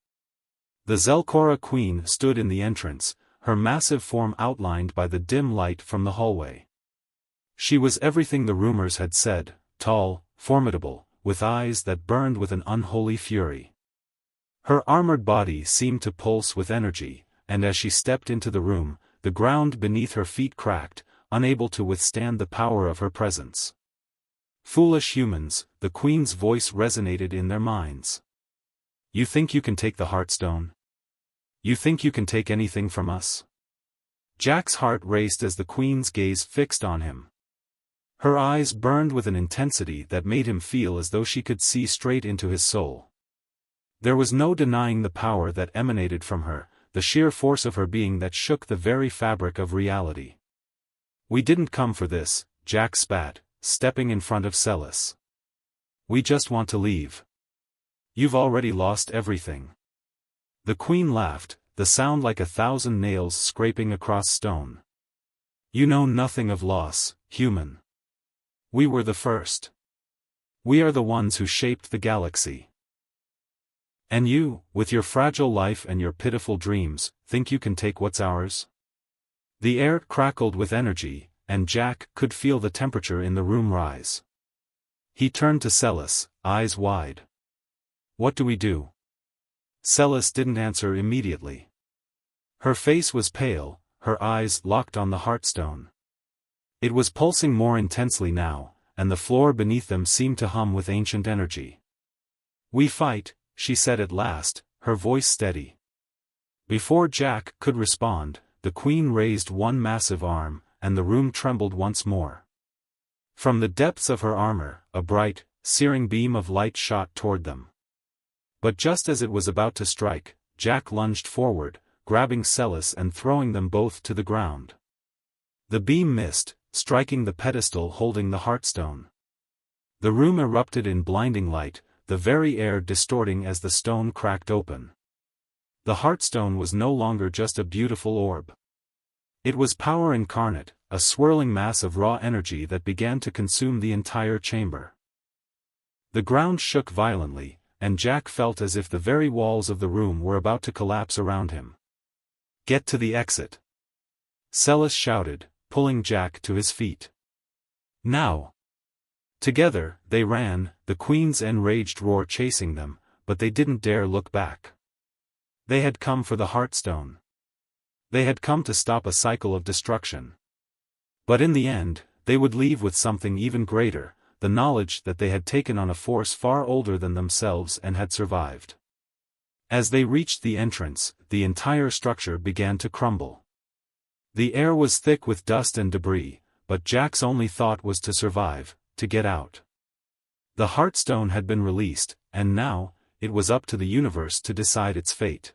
[SPEAKER 1] The Zelkora Queen stood in the entrance, her massive form outlined by the dim light from the hallway. She was everything the rumors had said, tall, formidable, with eyes that burned with an unholy fury. Her armored body seemed to pulse with energy, and as she stepped into the room, the ground beneath her feet cracked, unable to withstand the power of her presence. Foolish humans, the Queen's voice resonated in their minds. You think you can take the Heartstone? You think you can take anything from us? Jack's heart raced as the Queen's gaze fixed on him. Her eyes burned with an intensity that made him feel as though she could see straight into his soul. There was no denying the power that emanated from her, the sheer force of her being that shook the very fabric of reality. We didn't come for this, Jack spat, stepping in front of Celis. We just want to leave. You've already lost everything. The Queen laughed, the sound like 1,000 nails scraping across stone. You know nothing of loss, human. We were the first. We are the ones who shaped the galaxy. And you, with your fragile life and your pitiful dreams, think you can take what's ours? The air crackled with energy, and Jack could feel the temperature in the room rise. He turned to Celis, eyes wide. What do we do? Celis didn't answer immediately. Her face was pale, her eyes locked on the Heartstone. It was pulsing more intensely now, and the floor beneath them seemed to hum with ancient energy. We fight, she said at last, her voice steady. Before Jack could respond, the Queen raised one massive arm, and the room trembled once more. From the depths of her armor, a bright, searing beam of light shot toward them. But just as it was about to strike, Jack lunged forward, grabbing Celis and throwing them both to the ground. The beam missed, striking the pedestal holding the Heartstone. The room erupted in blinding light, the very air distorting as the stone cracked open. The Heartstone was no longer just a beautiful orb. It was power incarnate, a swirling mass of raw energy that began to consume the entire chamber. The ground shook violently, and Jack felt as if the very walls of the room were about to collapse around him. "Get to the exit!" Celis shouted, pulling Jack to his feet. "Now!" Together, they ran, the Queen's enraged roar chasing them, but they didn't dare look back. They had come for the Heartstone. They had come to stop a cycle of destruction. But in the end, they would leave with something even greater, the knowledge that they had taken on a force far older than themselves and had survived. As they reached the entrance, the entire structure began to crumble. The air was thick with dust and debris, but Jack's only thought was to survive, to get out. The Heartstone had been released, and now, it was up to the universe to decide its fate.